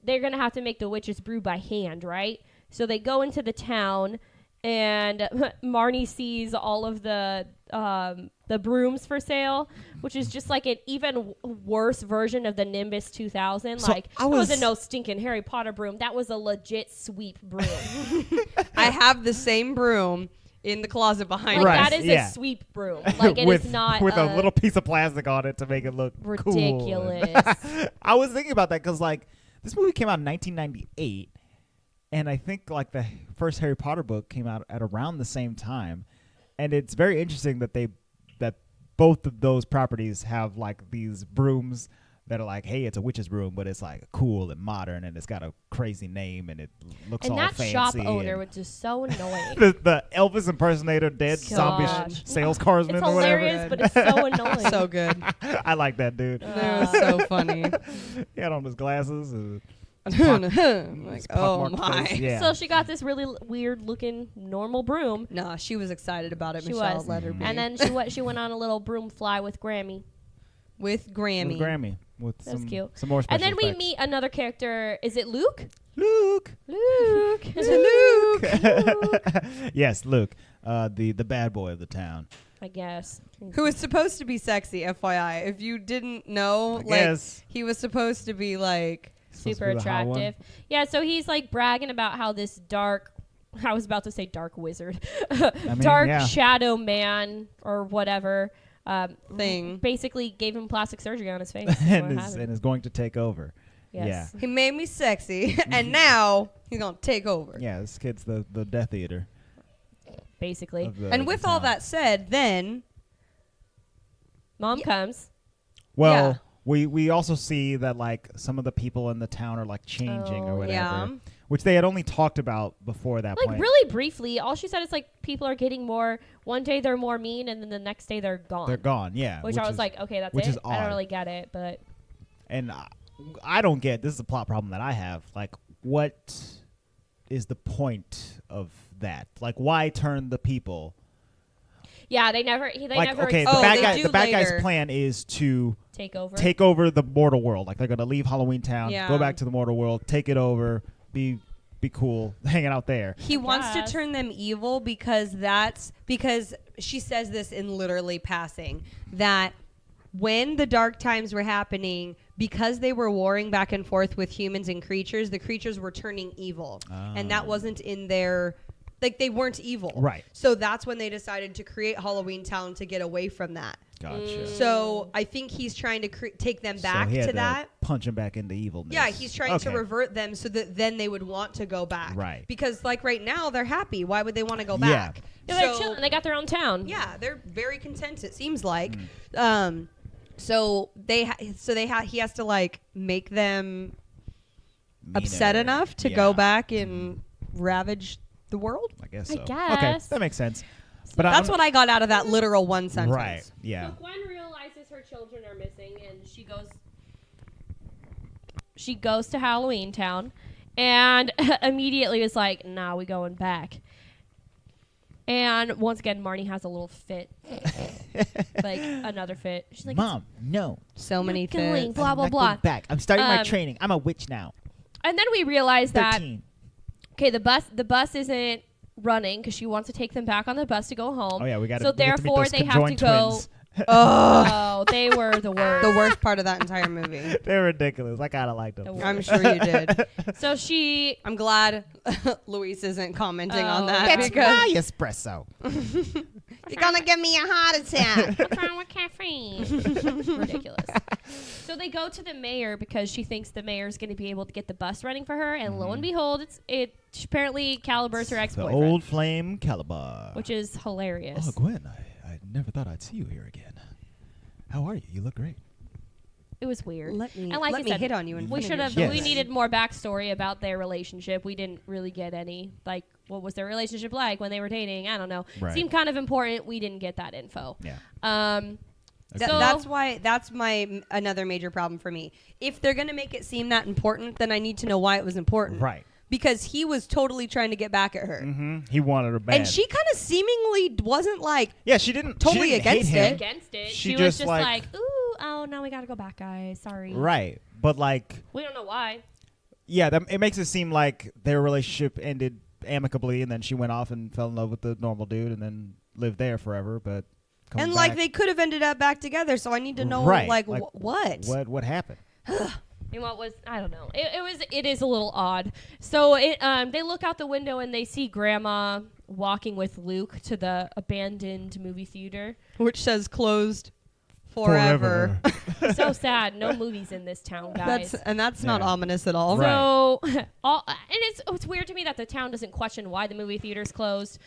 they're gonna have to make the witch's brew by hand, right? So they go into the town, and Marnie sees all of the the brooms for sale, which is just like an even worse version of the Nimbus 2000. So like, I it was- wasn't no stinking Harry Potter broom. That was a legit sweep broom. I have the same broom in the closet behind Like, me. Right, that is yeah. a sweep broom. Like, it with, is not with a little piece of plastic on it to make it look ridiculous. cool. I was thinking about that because like this movie came out in 1998, and I think like the first Harry Potter book came out at around the same time, and it's very interesting that both of those properties have like these brooms that are like, hey, it's a witch's broom, but it's like cool and modern, and it's got a crazy name, and it looks And all that fancy. shop owner and was just so annoying. the Elvis impersonator, dead zombie Gosh. sales carsman It's or whatever. hilarious, but it's so annoying. So good. I like that dude. That was so funny. He had on his glasses. Like, his oh pockmarked my. face. Yeah. So she got this really weird looking normal broom. Nah, she was excited about it. She Michelle was. let her be. And then she went on a little broom fly with Grammy. with Grammy. With Grammy. With That's some, cute. some more special And then we effects. meet another character. Is it Luke? Luke. Luke. Is it Luke? Yes, Luke. The bad boy of the town. I guess. Who was supposed to be sexy, FYI. If you didn't know, like Yes. he was supposed to be like Super attractive. Yeah, so he's like bragging about how this dark, I was about to say dark wizard, dark yeah. shadow man or whatever, thing. basically gave him plastic surgery on his face. That's what and happened. is going to take over. Yes. He made me sexy, and now he's gonna take over. Yeah, this kid's the Death Eater. Basically. Of the, And of with the all town. that said, then Mom comes. Well, Yeah. we also see that like some of the people in the town are like changing or Oh, whatever, yeah. which they had only talked about before that Like point. really briefly, all she said is like people are getting more. One day they're more mean, and then the next day they're gone. They're gone. Yeah. Which I was is- like, okay, that's which it. is I don't odd. really get it, but and I don't get. This is a plot problem that I have. Like, what is the point of that? Like, why turn the people? yeah, they never. They Like, never okay, Oh, the bad they guy. do The bad guy's later. plan is to take over. take over the mortal world. Like, they're gonna leave Halloweentown, Yeah. go back to the mortal world, take it over, be cool, hanging out there. he wants to guess. turn them evil because she says this in literally passing that when the dark times were happening, because they were warring back and forth with humans and creatures, the creatures were turning evil, and that wasn't in their. Like, they weren't evil. Right. So that's when they decided to create Halloweentown to get away from that. Gotcha. So I think he's trying to take them back so he had to that. punch him back into evilness. Yeah, he's trying to Okay. revert them so that then they would want to go back. Right. Because, like, right now, they're happy. Why would they want to go Yeah. back? Yeah, they're So- chilling. They got their own town. Yeah, they're very content, it seems like. Mm. So he has to, like, make them upset Meaner. enough to Yeah. go back and ravage the world. I guess I so. Okay, guess. that makes sense. But That's what I got out of that literal one sentence. Right. Yeah. So Gwen realizes her children are missing, and she goes to Halloweentown, and immediately is like, "Nah, we going back." And once again, Marnie has a little fit, like another fit. She's like, Mom, no. So many "Not going, things. blah I'm blah not blah." going back. I'm starting my Um, training. I'm a witch now. And then we realize that 13. okay, the bus isn't running because she wants to take them back on the bus to go home. Oh yeah, we got to. So therefore, they have to go. Twins. Oh, they were the worst. The worst part of that entire movie. They're ridiculous. I kind of like them. The worst. I'm sure you did. So she I'm glad Luis isn't commenting on Oh, that It's because my espresso. you're gonna give me a heart attack. What's wrong with caffeine? Ridiculous. So they go to the mayor because she thinks the mayor's going to be able to get the bus running for her, and lo and behold, it apparently Calibur's her The ex-boyfriend, old flame Caliber. which is hilarious. Oh, Gwen, I never thought I'd see you here again. How are you? You look great. It was weird. Let me And like I said, hit on you. In we front of should your have. show. We Yes. needed more backstory about their relationship. We didn't really get any. Like, what was their relationship like when they were dating? I don't know. Right. Seemed kind of important. We didn't get that info. Yeah. Th- So- that's my another major problem for me. If they're gonna make it seem that important, then I need to know why it was important. Right. Because he was totally trying to get back at her, Mm-hmm. He wanted her bad. and she kind of seemingly wasn't like. Yeah, she didn't. Totally she didn't hate against him. it. Against it, She she was just, just like- like, ooh, oh, now we got to go back, guys. Sorry. Right. But like, We don't know why. yeah, it makes it seem like their relationship ended amicably, and then she went off and fell in love with the normal dude, and then lived there forever. But coming And like back. they could have ended up back together, so I need to know Right. like, Like, what? What happened? And what was I don't know. It is a little odd. So they look out the window and they see Grandma walking with Luke to the abandoned movie theater. Which says closed forever. So sad. No movies in this town, guys. That's not Yeah. ominous at all. Right. So and it's weird to me that the town doesn't question why the movie theater's closed.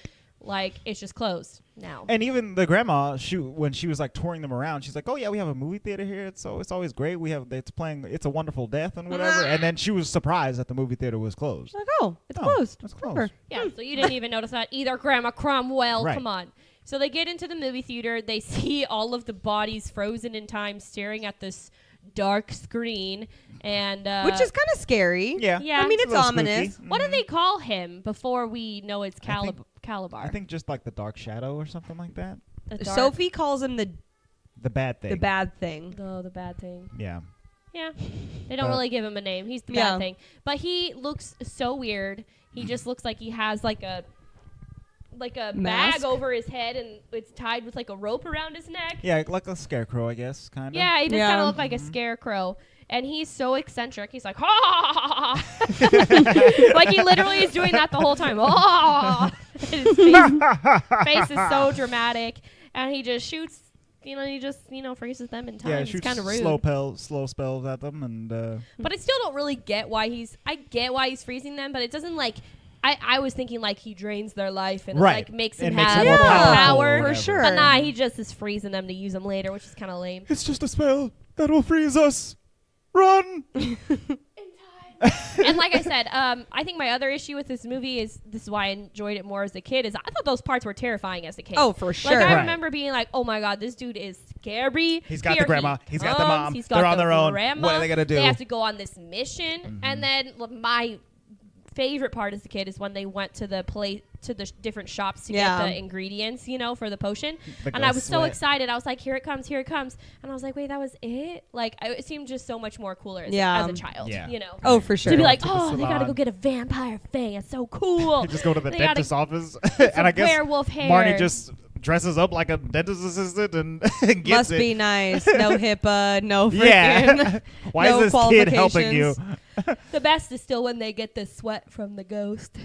Like it's just closed now. And even the grandma, when she was like touring them around, she's like, "Oh yeah, we have a movie theater here. It's always great. It's playing It's a Wonderful Death and whatever." And then she was surprised that the movie theater was closed. Like, oh, it's Oh, closed. it's closed. Forever. Yeah, so you didn't even notice that either, Grandma Cromwell. Right. Come on. So they get into the movie theater. They see all of the bodies frozen in time staring at this dark screen. And Which is kind of scary. Yeah. Yeah. I mean, It's it's a little ominous. spooky. what do they call him before we know it's Calabar? I think just like the Dark Shadow or something like that. The dark- Sophie calls him the The bad thing. bad thing. the bad thing. Yeah. Yeah. They don't But- really give him a name. He's the Yeah. bad thing. But he looks so weird. He just looks like he has like a Mask? bag over his head and it's tied with like a rope around his neck. Yeah, like a scarecrow, I guess, kind of. Yeah, he just Yeah. kind of looked like a scarecrow. And he's so eccentric. He's like, ha ha ha ha. Like he literally is doing that the whole time. Oh, his face is so dramatic. And he just shoots, he just, freezes them in time. Yeah, It's shoots kind of rude. slow spells at them, and But I still don't really get why I get why he's freezing them, but it doesn't like, I was thinking like he drains their life and Right. like makes It him makes have him more more powerful or power. For whatever. sure. But nah, he just is freezing them to use them later, which is kind of lame. it's just a spell that will freeze us. Run! And like I said, I think my other issue with this movie is this is why I enjoyed it more as a kid. Is I thought those parts were terrifying as a kid. Oh, for sure. Like I Right. remember being like, "Oh my god, this dude is scary." He's got Here the grandma. he He's got the comes, mom. He's got They're on the their own. grandma. What are they gonna do? They have to go on this mission, and then my favorite part as a kid is when they went to the different shops to Yeah. get the ingredients, for the potion. The And I ghost was so sweat. excited. I was like, here it comes. And I was like, wait, that was it? Like, it seemed just so much more cooler as Yeah. a child, Yeah. Oh, for sure. To be like, To the oh, they gotta salon. go get a vampire fang. It's so cool. You just go to the They gotta dentist's office, get and I some guess werewolf hair. Marnie just dresses up like a dentist assistant and gets Must it. be nice. No HIPAA, no freaking. Yeah. Why no is this kid helping you? qualifications. The best is still when they get the sweat from the ghost.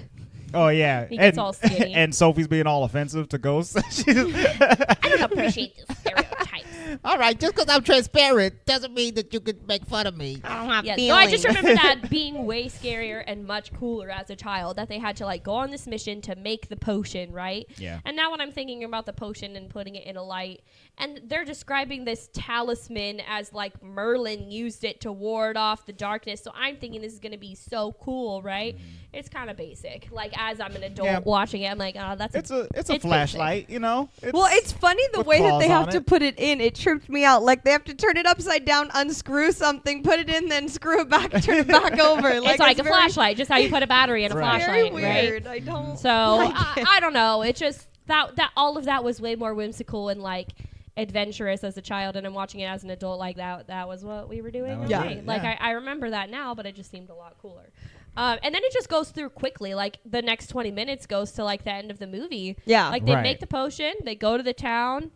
Oh yeah, He gets all skinny. and Sophie's being all offensive to ghosts. She's I don't appreciate this stereotype. All right, just because I'm transparent doesn't mean that you could make fun of me. I don't have Yeah, so I just remember that being way scarier and much cooler as a child, that they had to like go on this mission to make the potion, right? Yeah. And now when I'm thinking about the potion and putting it in a light, and they're describing this talisman as like Merlin used it to ward off the darkness. So I'm thinking this is going to be so cool, right? It's kind of basic. Like as I'm an adult Yeah. watching it, I'm like, oh, that's it's a basic. flashlight, you know. Well, it's funny the with way that claws they have on to it. put it in. It tripped me out. Like they have to turn it upside down, unscrew something, put it in, then screw it back, turn it back over. It's like a very- flashlight, just how you put a battery in a Right. flashlight, Very right? weird. I don't. So like it. I don't know. It just that all of that was way more whimsical and like adventurous as a child, and I'm watching it as an adult. Like that was what we were doing. That was Okay. it, Like yeah. I remember that now, but it just seemed a lot cooler. And then it just goes through quickly. Like the next 20 minutes goes to like the end of the movie. Yeah. Like they Right. make the potion, they go to the town,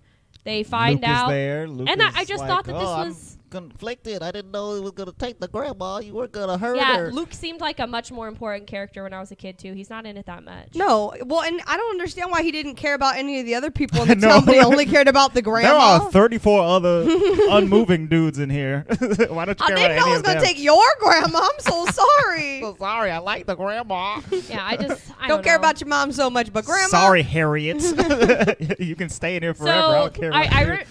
they find Luke out. is there. Luke And I is just like, thought that Oh, this I'm was. conflicted. I didn't know it was going to take the grandma. You weren't going to hurt Yeah, her. Luke seemed like a much more important character when I was a kid too. He's not in it that much. No, well, and I don't understand why he didn't care about any of the other people in the No. town, but he only cared about the There grandma. are 34 other unmoving dudes in here. Why don't you I care didn't about know I any was of going them? to take your grandma. I'm so sorry. So sorry, I like the grandma. Yeah, I don't don't care know. about your mom so much, but grandma. Sorry, Harriet. You can stay in here forever. I don't care. about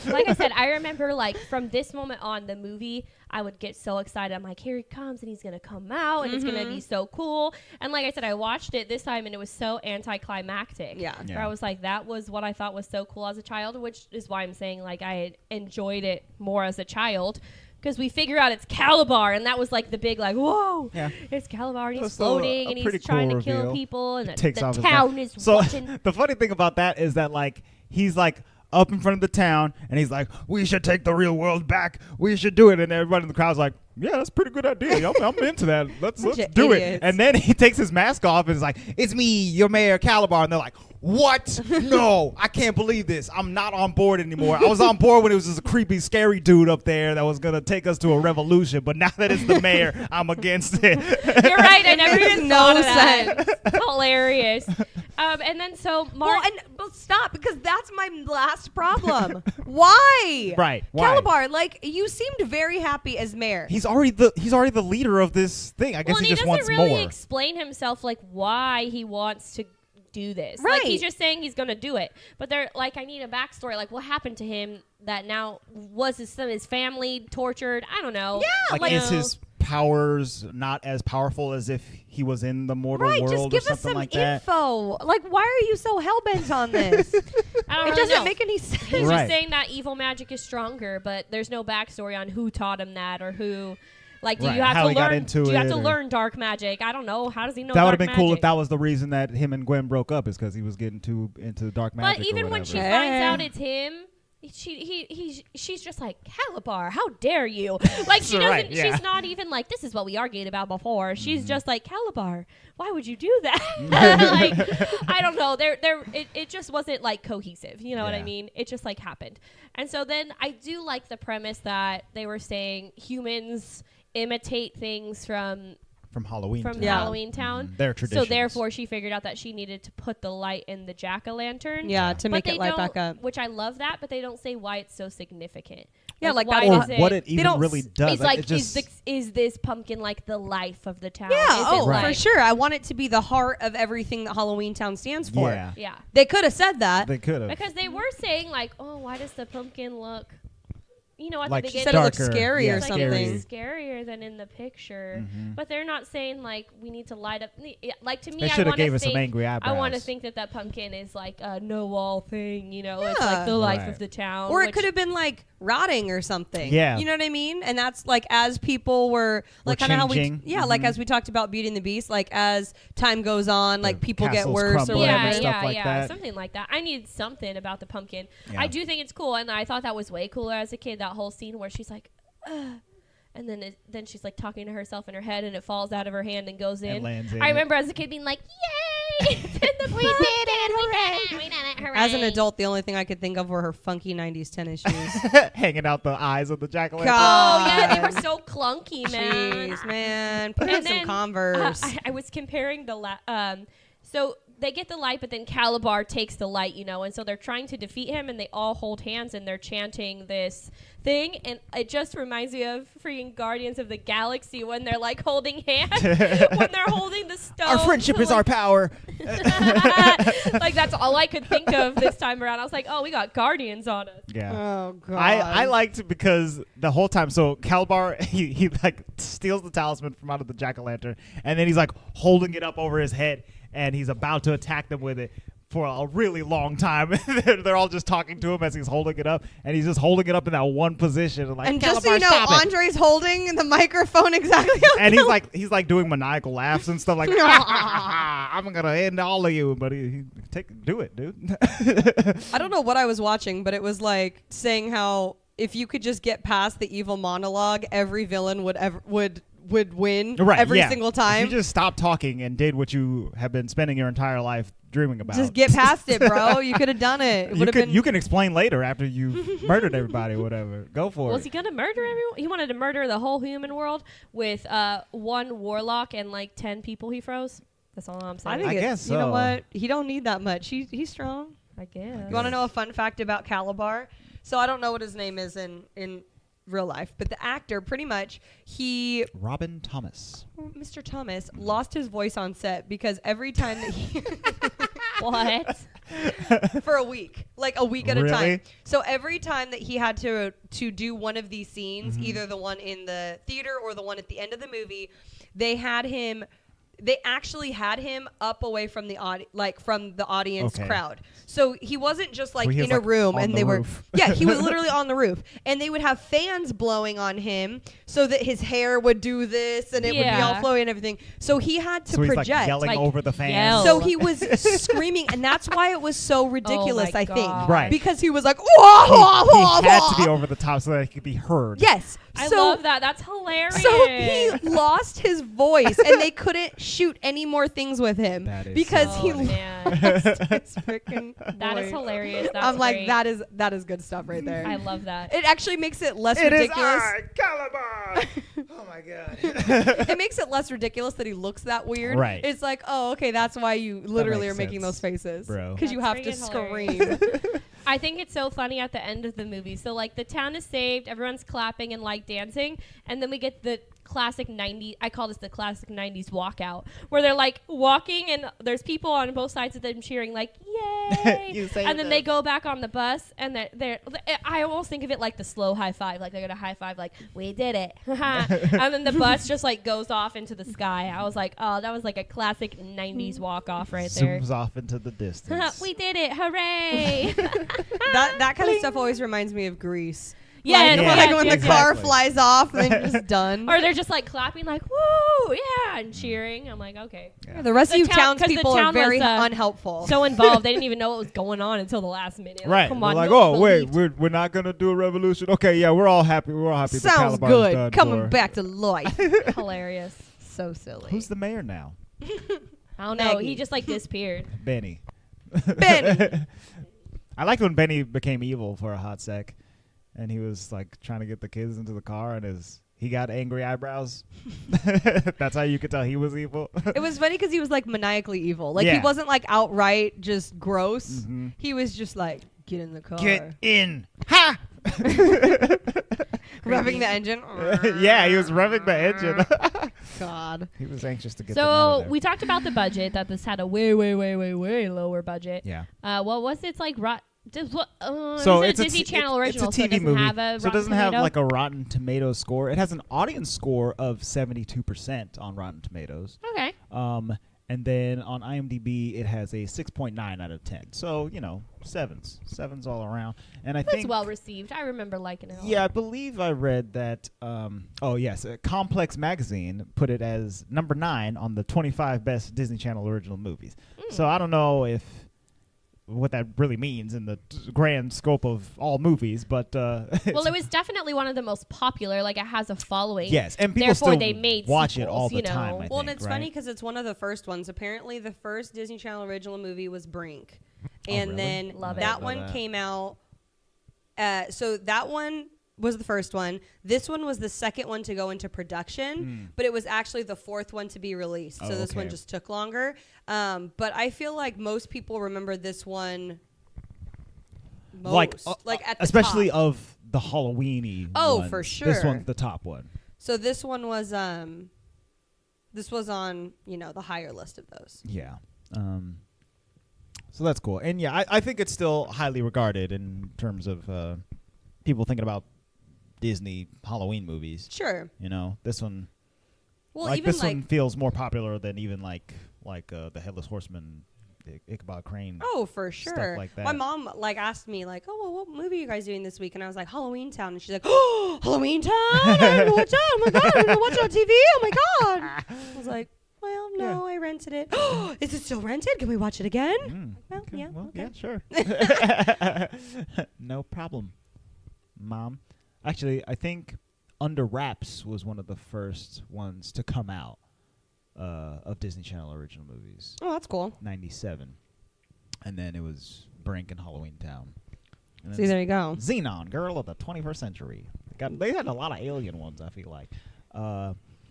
you. like I said, I remember like from this moment on the movie, I would get so excited. I'm like, here he comes, and he's gonna come out, and it's gonna be so cool. And like I said, I watched it this time, and it was so anticlimactic. Yeah. Where I was like, that was what I thought was so cool as a child, which is why I'm saying like I had enjoyed it more as a child. Because we figure out it's Calabar, and that was like the big like, whoa, Yeah. it's Calabar, and he's That's still a floating, and pretty he's trying cool to kill reveal. people, and Takes the off his town mask. is So watching. the funny thing about that is that like he's like up in front of the town and he's like, we should take the real world back. We should do it. And everybody in the crowd's like, yeah, that's a pretty good idea. I'm into that. Let's Bunch of do it. idiots. And then he takes his mask off and is like, it's me, your mayor Calabar. And they're like, what? No, I can't believe this. I'm not on board anymore. I was on board when it was just a creepy, scary dude up there that was going to take us to a revolution. But now that it's the mayor, I'm against it. You're right. I never even no thought of that. Hilarious. And then so Mark. Well, stop, because that's my last problem. Why? Right. Why? Calabar, like, you seemed very happy as mayor. He's already the leader of this thing. I guess Well, he and just he wants doesn't really more. explain himself, like why he wants to do this. Right. Like he's just saying he's gonna do it. But they're like, I need a backstory. Like, what happened to him that now was his family tortured? I don't know. Yeah, Like, is his powers not as powerful as if he was in the mortal Right, world just or give something us some like that? info. Like, why are you so hell-bent on this? I don't It really doesn't know. make any sense. He's Right. just saying that evil magic is stronger, but there's no backstory on who taught him that or who. Like, do Right, you have how to he got learn? into Do you have it to or- learn dark magic? I don't know. How does he know? That would have dark been cool if magic? that was the reason that him and Gwen broke up, is because he was getting too into dark magic. But even or when she whatever. finds out it's him, she's just like, Calabar, how dare you? Like, she doesn't. Right, yeah. She's not even like, this is what we argued about before. She's just like, Calabar, why would you do that? Like, I don't know. It just wasn't like cohesive. You know what I Yeah. mean? It just like happened. And so then I do like the premise that they were saying humans imitate things from Halloweentown. Halloweentown. Their So traditions. therefore, she figured out that she needed to put the light in the jack-o'-lantern. Yeah, to make But it they light back don't- up. Which I love that, but they don't say why it's so significant. Yeah, like why that or does it, what it they even don't really s- does. He's like, it just, is this pumpkin like the life of the town? Yeah, Is it oh, like- for sure. I want it to be the heart of everything that Halloweentown stands for. yeah, Yeah, They could have said that. they could have. because they were saying like, oh, why does the pumpkin look? You know, at Like the She beginning, said it looked darker, scary yeah, or it's like something. it was scarier than in the picture. Mhm. But they're not saying like we need to light up. Like to me, They I should have want gave to us some think. angry eyebrows. I want to think that pumpkin is like a know-all thing, you know, it's Yeah. like the life Right. of the town. Or it which- could have been like rotting or something. Yeah. You know what I mean? And that's like as people were like kind of how we changing. like Mhm. as we talked about Beauty and the Beast, like as time goes on, like The people get castles worse or crumble whatever. and stuff like that. something like that. I need something about the pumpkin. Yeah. I do think it's cool, and I thought that was way cooler as a kid. That whole scene where she's like, ugh, and then she's like talking to herself in her head, and it falls out of her hand and goes in. And lands in I it. remember as a kid being like, "Yay! It's in the We did it! we did it! Hooray!" As an adult, the only thing I could think of were her funky 90s tennis shoes. hanging out the eyes of the jack-o'-lantern. Oh yeah, they were so clunky, man. Jeez, man. Put on And some then, Converse. I was comparing the so they get the light, but then Calabar takes the light, you know, and so they're trying to defeat him, and they all hold hands and they're chanting this thing, and it just reminds me of freaking Guardians of the Galaxy when they're like holding hands, when they're holding the stone. Our friendship is our power. Like that's all I could think of this time around. I was like, oh, we got Guardians on us. Yeah. Oh god. I liked it because the whole time, so Calabar, he like steals the talisman from out of the jack-o'-lantern, and then he's like holding it up over his head, and he's about to attack them with it for a really long time. They're all just talking to him as he's holding it up, and he's just holding it up in that one position. And, like, And just so you "Calabar, know, stop it." Andre's holding the microphone exactly. How And he's like doing maniacal laughs and stuff like, I'm gonna end all of you, but do it, dude. I don't know what I was watching, but it was like saying how if you could just get past the evil monologue, every villain would win Right, every yeah. single If time. you just stopped talking and did what you have been spending your entire life dreaming about. Just get past it, bro. You could have done it. It you would have can, been. you can explain later after you've murdered everybody or whatever. Go for Was it. he gonna murder everyone? He wanted to murder the whole human world with one warlock and like 10 people he froze. That's all I'm saying. I think I it's- guess you know so. what? He don't need that much. He's strong. I guess. You want to know a fun fact about Calabar? So I don't know what his name is in real life, but the actor pretty much he Robin Thomas. Mr. Thomas lost his voice on set because every time that he What? for a week, like a week at a Really? time. So every time that he had to do one of these scenes, Mm-hmm. either the one in the theater or the one at the end of the movie, they actually had him up away from the from the audience Okay. crowd. So he wasn't just like So he was, in a like, room on and the they roof. were yeah, he was literally on the roof. And they would have fans blowing on him so that his hair would do this and it would be all Yeah. flowy and everything. So he had to So he's project. like yelling Like, over the fans. yell. So he was screaming, and that's why it was so ridiculous, my I think. God. Right. Because he was like, wah, wah, wah, he had wah. to be over the top so that he could be heard. Yes. I so, love that. That's hilarious. So he lost his voice, and they couldn't shoot any more things with him That is because so he funny. man. lost his freaking That is voice. hilarious. That's I'm like, great. that is good stuff right there. I love that. It actually makes it less It is ridiculous. I, Caliban. Oh my god. It makes it less ridiculous that he looks that weird. Right. It's like, oh, okay, that's why you literally are makes making those sense, faces, bro. because you have That's to freaking scream. I think it's so funny at the end of the movie. So like the town is saved, everyone's clapping and like dancing, and then we get the classic 90s, I call this the classic 90s walkout, where they're like walking and there's people on both sides of them cheering like yay. You say And then that. they go back on the bus and I almost think of it like the slow high five, like they're gonna high five like we did it. And then the bus just like goes off into the sky. I was like, oh, that was like a classic 90s walk off right there. Zooms off into the distance. We did it, hooray. that kind of stuff always reminds me of Grease. Yeah, like, and yeah, like when the car exactly. flies off and then just done. Or they're just like clapping like woo, yeah, and cheering. I'm like, okay. Yeah. The rest The of you town- 'cause the townspeople are town very was, unhelpful. So involved, they didn't even know what was going on until the last minute. Like, Right. come We're on, like, no oh one wait, believed. we're not gonna do a revolution. Okay, yeah, we're all happy. We're all happy. the Sounds Caliban's good. done Coming for. back to life. Hilarious. So silly. Who's the mayor now? I don't know. Maggie. He just like disappeared. Benny. Benny. I liked when Benny became evil for a hot sec, and he was like trying to get the kids into the car, and he got angry eyebrows. That's how you could tell he was evil. It was funny because he was like maniacally evil. Like he Yeah. wasn't like outright just gross. Mhm. He was just like, get in the car. Get in. Ha! Revving the engine. Yeah, he was revving the engine. God. He was anxious to get them out of So there. we talked about the budget, that this had a way lower budget. Yeah. What was it like? So it's a Disney Channel original, It's a so TV it doesn't movie, have a so it doesn't Rotten have Tomato? like a Rotten Tomatoes score. It has an audience score of 72% on Rotten Tomatoes. Okay. And then on IMDb it has a 6.9 out of 10. So sevens all around. And I It's think well received. I remember liking it a lot. yeah, I believe I read that. Complex Magazine put it as number 9 on the 25 best Disney Channel original movies. So I don't know what that really means in the grand scope of all movies, but Well, it was definitely one of the most popular. Like, it has a following. yes, and people Therefore, still they made watch it sequels, all the you know. time. I Well, think, and it's right? funny because it's one of the first ones. Apparently, the first Disney Channel original movie was Brink. Oh, And really? then Love it. that Know one that. came out. So that one was the first one. This one was the second one to go into production, but it was actually the fourth one to be released. So Oh, this one okay. just took longer. But I feel like most people remember this one most. Like at the especially top. of the Halloween-y Oh, ones. for This sure. one's the top one. So this one was this was on, the higher list of those. Yeah. So that's cool. And yeah, I think it's still highly regarded in terms of people thinking about Disney Halloween movies. Sure. This one, Well, like even this like one feels more popular than even like the Headless Horseman, Ichabod Crane. oh, for stuff sure. like that. My mom asked me oh, well, what movie are you guys doing this week? And I was like, Halloweentown. And she's like, oh, Halloweentown? I don't know what's that. Oh my god, I don't know what's on TV. Oh my god. I was like, well, no, I rented it. Is it still rented? Can we watch it again? Well, Okay, yeah, well, okay. yeah, sure. No problem, Mom. Actually, I think Under Wraps was one of the first ones to come out of Disney Channel original movies. Oh, that's cool. 97. And then it was Brink and Halloweentown. And See, then there you go. Xenon, Girl of the 21st Century. They had a lot of alien ones, I feel like.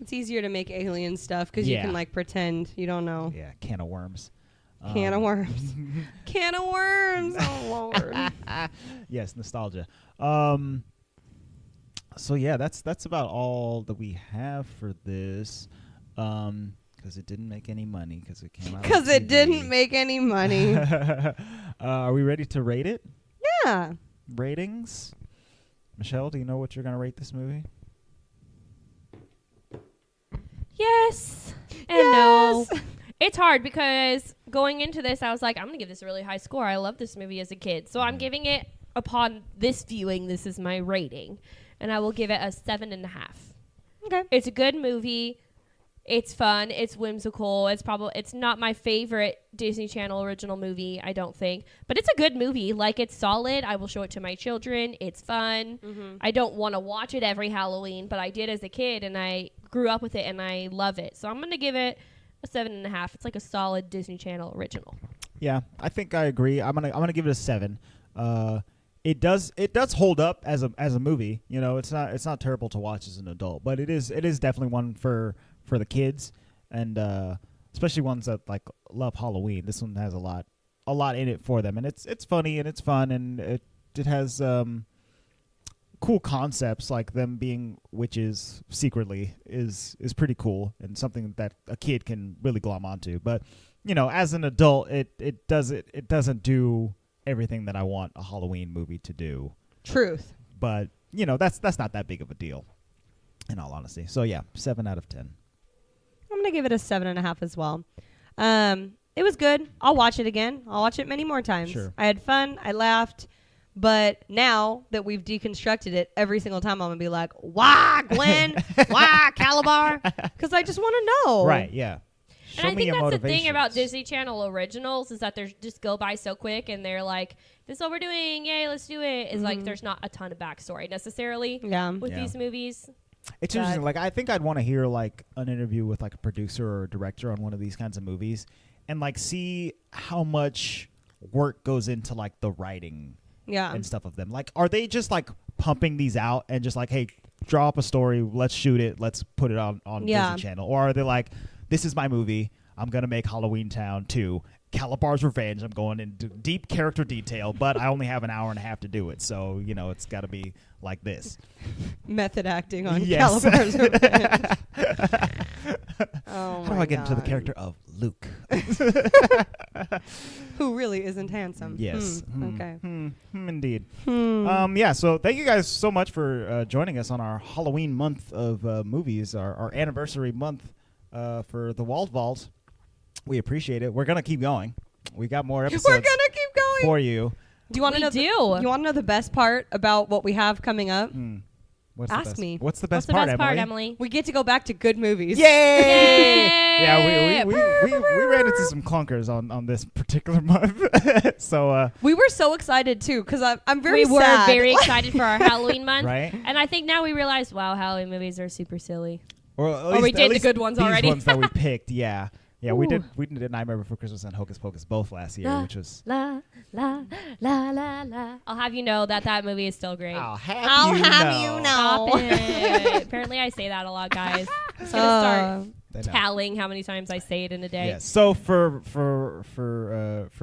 It's easier to make alien stuff because you Yeah. can pretend you don't know. Yeah, Can of Worms. Can of worms. Can of worms. Oh, Lord. Yes, nostalgia. So yeah, that's about all that we have for this. Because it didn't make any money because it came out. Because it didn't make any money. Are we ready to rate it? Yeah. Ratings. Michelle, do you know what you're gonna rate this movie? Yes and no. It's hard because going into this, I was like, I'm going to give this a really high score. I love this movie as a kid. So I'm giving it, upon this viewing, this is my rating. And I will give it a 7.5. Okay. It's a good movie. It's fun. It's whimsical. It's not my favorite Disney Channel original movie, I don't think. But it's a good movie. Like, it's solid. I will show it to my children. It's fun. Mm-hmm. I don't want to watch it every Halloween, but I did as a kid, and I grew up with it, and I love it. So I'm going to give it a 7.5. It's like a solid Disney Channel original. Yeah, I think I agree. I'm gonna give it a 7. It does hold up as a movie. You know, it's not terrible to watch as an adult, but it is definitely one for the kids, and especially ones that like love Halloween. This one has a lot in it for them, and it's funny and it's fun, and it has cool concepts like them being witches secretly is pretty cool and something that a kid can really glom onto. But you know, as an adult, it doesn't do everything that I want a Halloween movie to do. Truth. But you know, that's not that big of a deal, in all honesty. So yeah, 7 out of 10. I'm gonna give it a 7.5 as well. It was good. I'll watch it again. I'll watch it many more times. Sure. I had fun. I laughed. But now that we've deconstructed it, every single time I'm gonna be like, "Why, Glenn? Why, Calabar?" Because I just want to know. Right? Yeah. And I think that's the thing about Disney Channel originals is that they just go by so quick, and they're like, "This is what we're doing. Yay, let's do it." It's like there's not a ton of backstory necessarily with these movies. It's interesting. Like, I think I'd want to hear like an interview with like a producer or a director on one of these kinds of movies, and like see how much work goes into like the writing and stuff of them. Like, are they just like pumping these out and just like, hey, draw up a story, let's shoot it, let's put it on Disney Channel? Or are they like, this is my movie, I'm gonna make Halloweentown 2, Calabar's Revenge, I'm going into deep character detail, but I only have an hour and a half to do it, so you know it's got to be like this. Method acting on Yes. Calabar's Revenge. Oh, how do I get into the character of Luke? Who really isn't handsome. Yes. Okay. Indeed. Yeah, so thank you guys so much for joining us on our Halloween month of movies, our anniversary month for the Walt Vault. We appreciate it. We're going to keep going. We got more episodes We're going to keep going for you. Do you want to know you want to know the best part about what we have coming up? Ask me. What's the best, part, Emily? We get to go back to good movies. Yay! Yeah, we ran into some clunkers on this particular month. So we were so excited too because I'm very we sad. were very excited for our Halloween month, right? And I think now we realize, wow, Halloween movies are super silly. Or we did the good ones these already. ones that we picked, yeah. Yeah, we did Nightmare Before Christmas and Hocus Pocus both last year, which was la la la la la. I'll have you know that movie is still great. I'll have you know. Stop it. Apparently I say that a lot, guys. I'm just gonna start tallying how many times I say it in a day. Yes. So for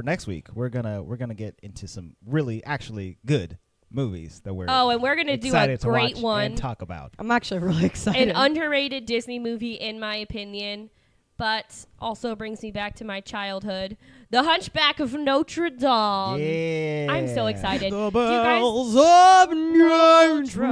next week, we're gonna get into some really actually good movies that we're and we're gonna do a great one and talk about. I'm actually really excited. An underrated Disney movie, in my opinion, but also brings me back to my childhood. The Hunchback of Notre Dame. Yeah. I'm so excited. The bells of Notre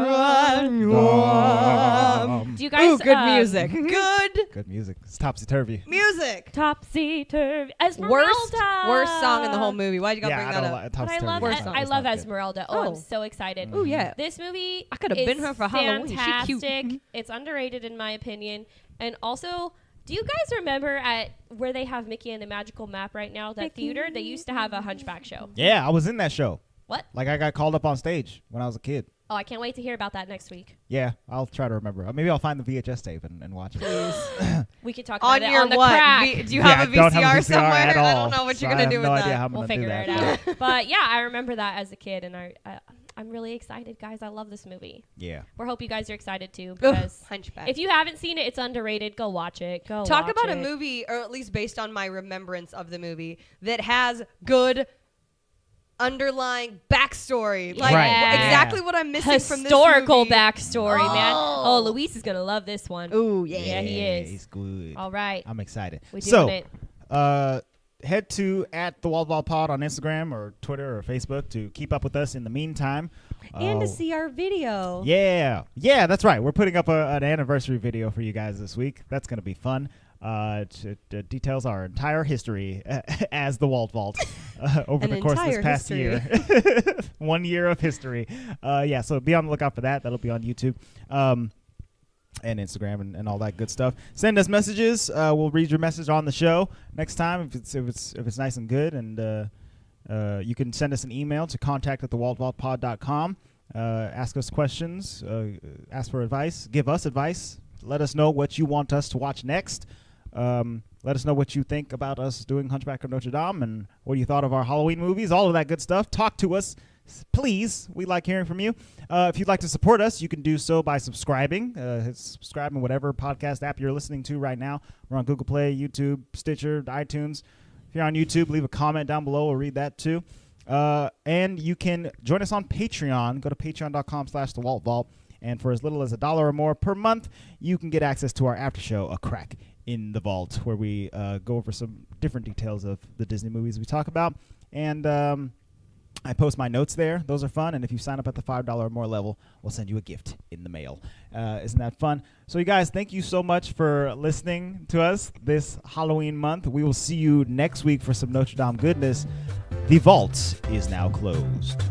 Dame. Do you guys good music. Good music. It's topsy-turvy. music. Topsy-turvy. Esmeralda. Worst song in the whole movie. Why'd you gotta bring I that don't up? like But I love Worst song. I It's love not good. Esmeralda. Oh. I'm so excited. Oh yeah. This movie I could have been her for Halloween. She's cute. fantastic. It's underrated in my opinion. And also, do you guys remember at where they have Mickey and the Magical Map right now, that theater? They used to have a Hunchback show. Yeah, I was in that show. What? Like, I got called up on stage when I was a kid. Oh, I can't wait to hear about that next week. Yeah, I'll try to remember. Maybe I'll find the VHS tape and watch it. We could talk about it your on the what? crack. Do you have a I don't VCR, have a VCR somewhere? at all, I don't know what you're so gonna do with I have no idea that. how I'm We'll gonna do figure it that. out. But yeah, I remember that as a kid, and I'm really excited, guys. I love this movie. Yeah. We hope you guys are excited too, because Hunchback. if you haven't seen it, it's underrated. Go watch it. Talk watch about it. a movie, or at least based on my remembrance of the movie, that has good underlying backstory. Like Right. exactly what I'm missing from this Historical movie. backstory, man. Oh, Luis is gonna love this one. Ooh, yeah. Yeah, he is. He's good. All right, I'm excited. we doing So, it. head to @the Walt Vault Pod on Instagram or Twitter or Facebook to keep up with us in the meantime. And to see our video. Yeah, that's right. We're putting up an anniversary video for you guys this week. That's going to be fun. It details our entire history as the Walt Vault over An the course of this entire past history. year. 1 year of history. Yeah, so be on the lookout for that. That'll be on YouTube. And Instagram and all that good stuff. Send us messages. We'll read your message on the show next time if it's nice and good. And you can send us an email to contact@thewaltvaultpod.com. Ask us questions. Ask for advice. Give us advice. Let us know what you want us to watch next. Let us know what you think about us doing Hunchback of Notre Dame and what you thought of our Halloween movies, all of that good stuff. Talk to us, please. We like hearing from you. If you'd like to support us, you can do so by subscribing. Subscribing whatever podcast app you're listening to right now. We're on Google Play, YouTube, Stitcher, iTunes. If you're on YouTube, leave a comment down below. We'll read that too. And you can join us on Patreon. Go to patreon.com/The Walt Vault. And for as little as $1 or more per month, you can get access to our after show, A Crack in the Vault, where we go over some different details of the Disney movies we talk about. And I post my notes there. Those are fun. And if you sign up at the $5 or more level, we'll send you a gift in the mail. Isn't that fun? So you guys, thank you so much for listening to us this Halloween month. We will see you next week for some Notre Dame goodness. The vault is now closed.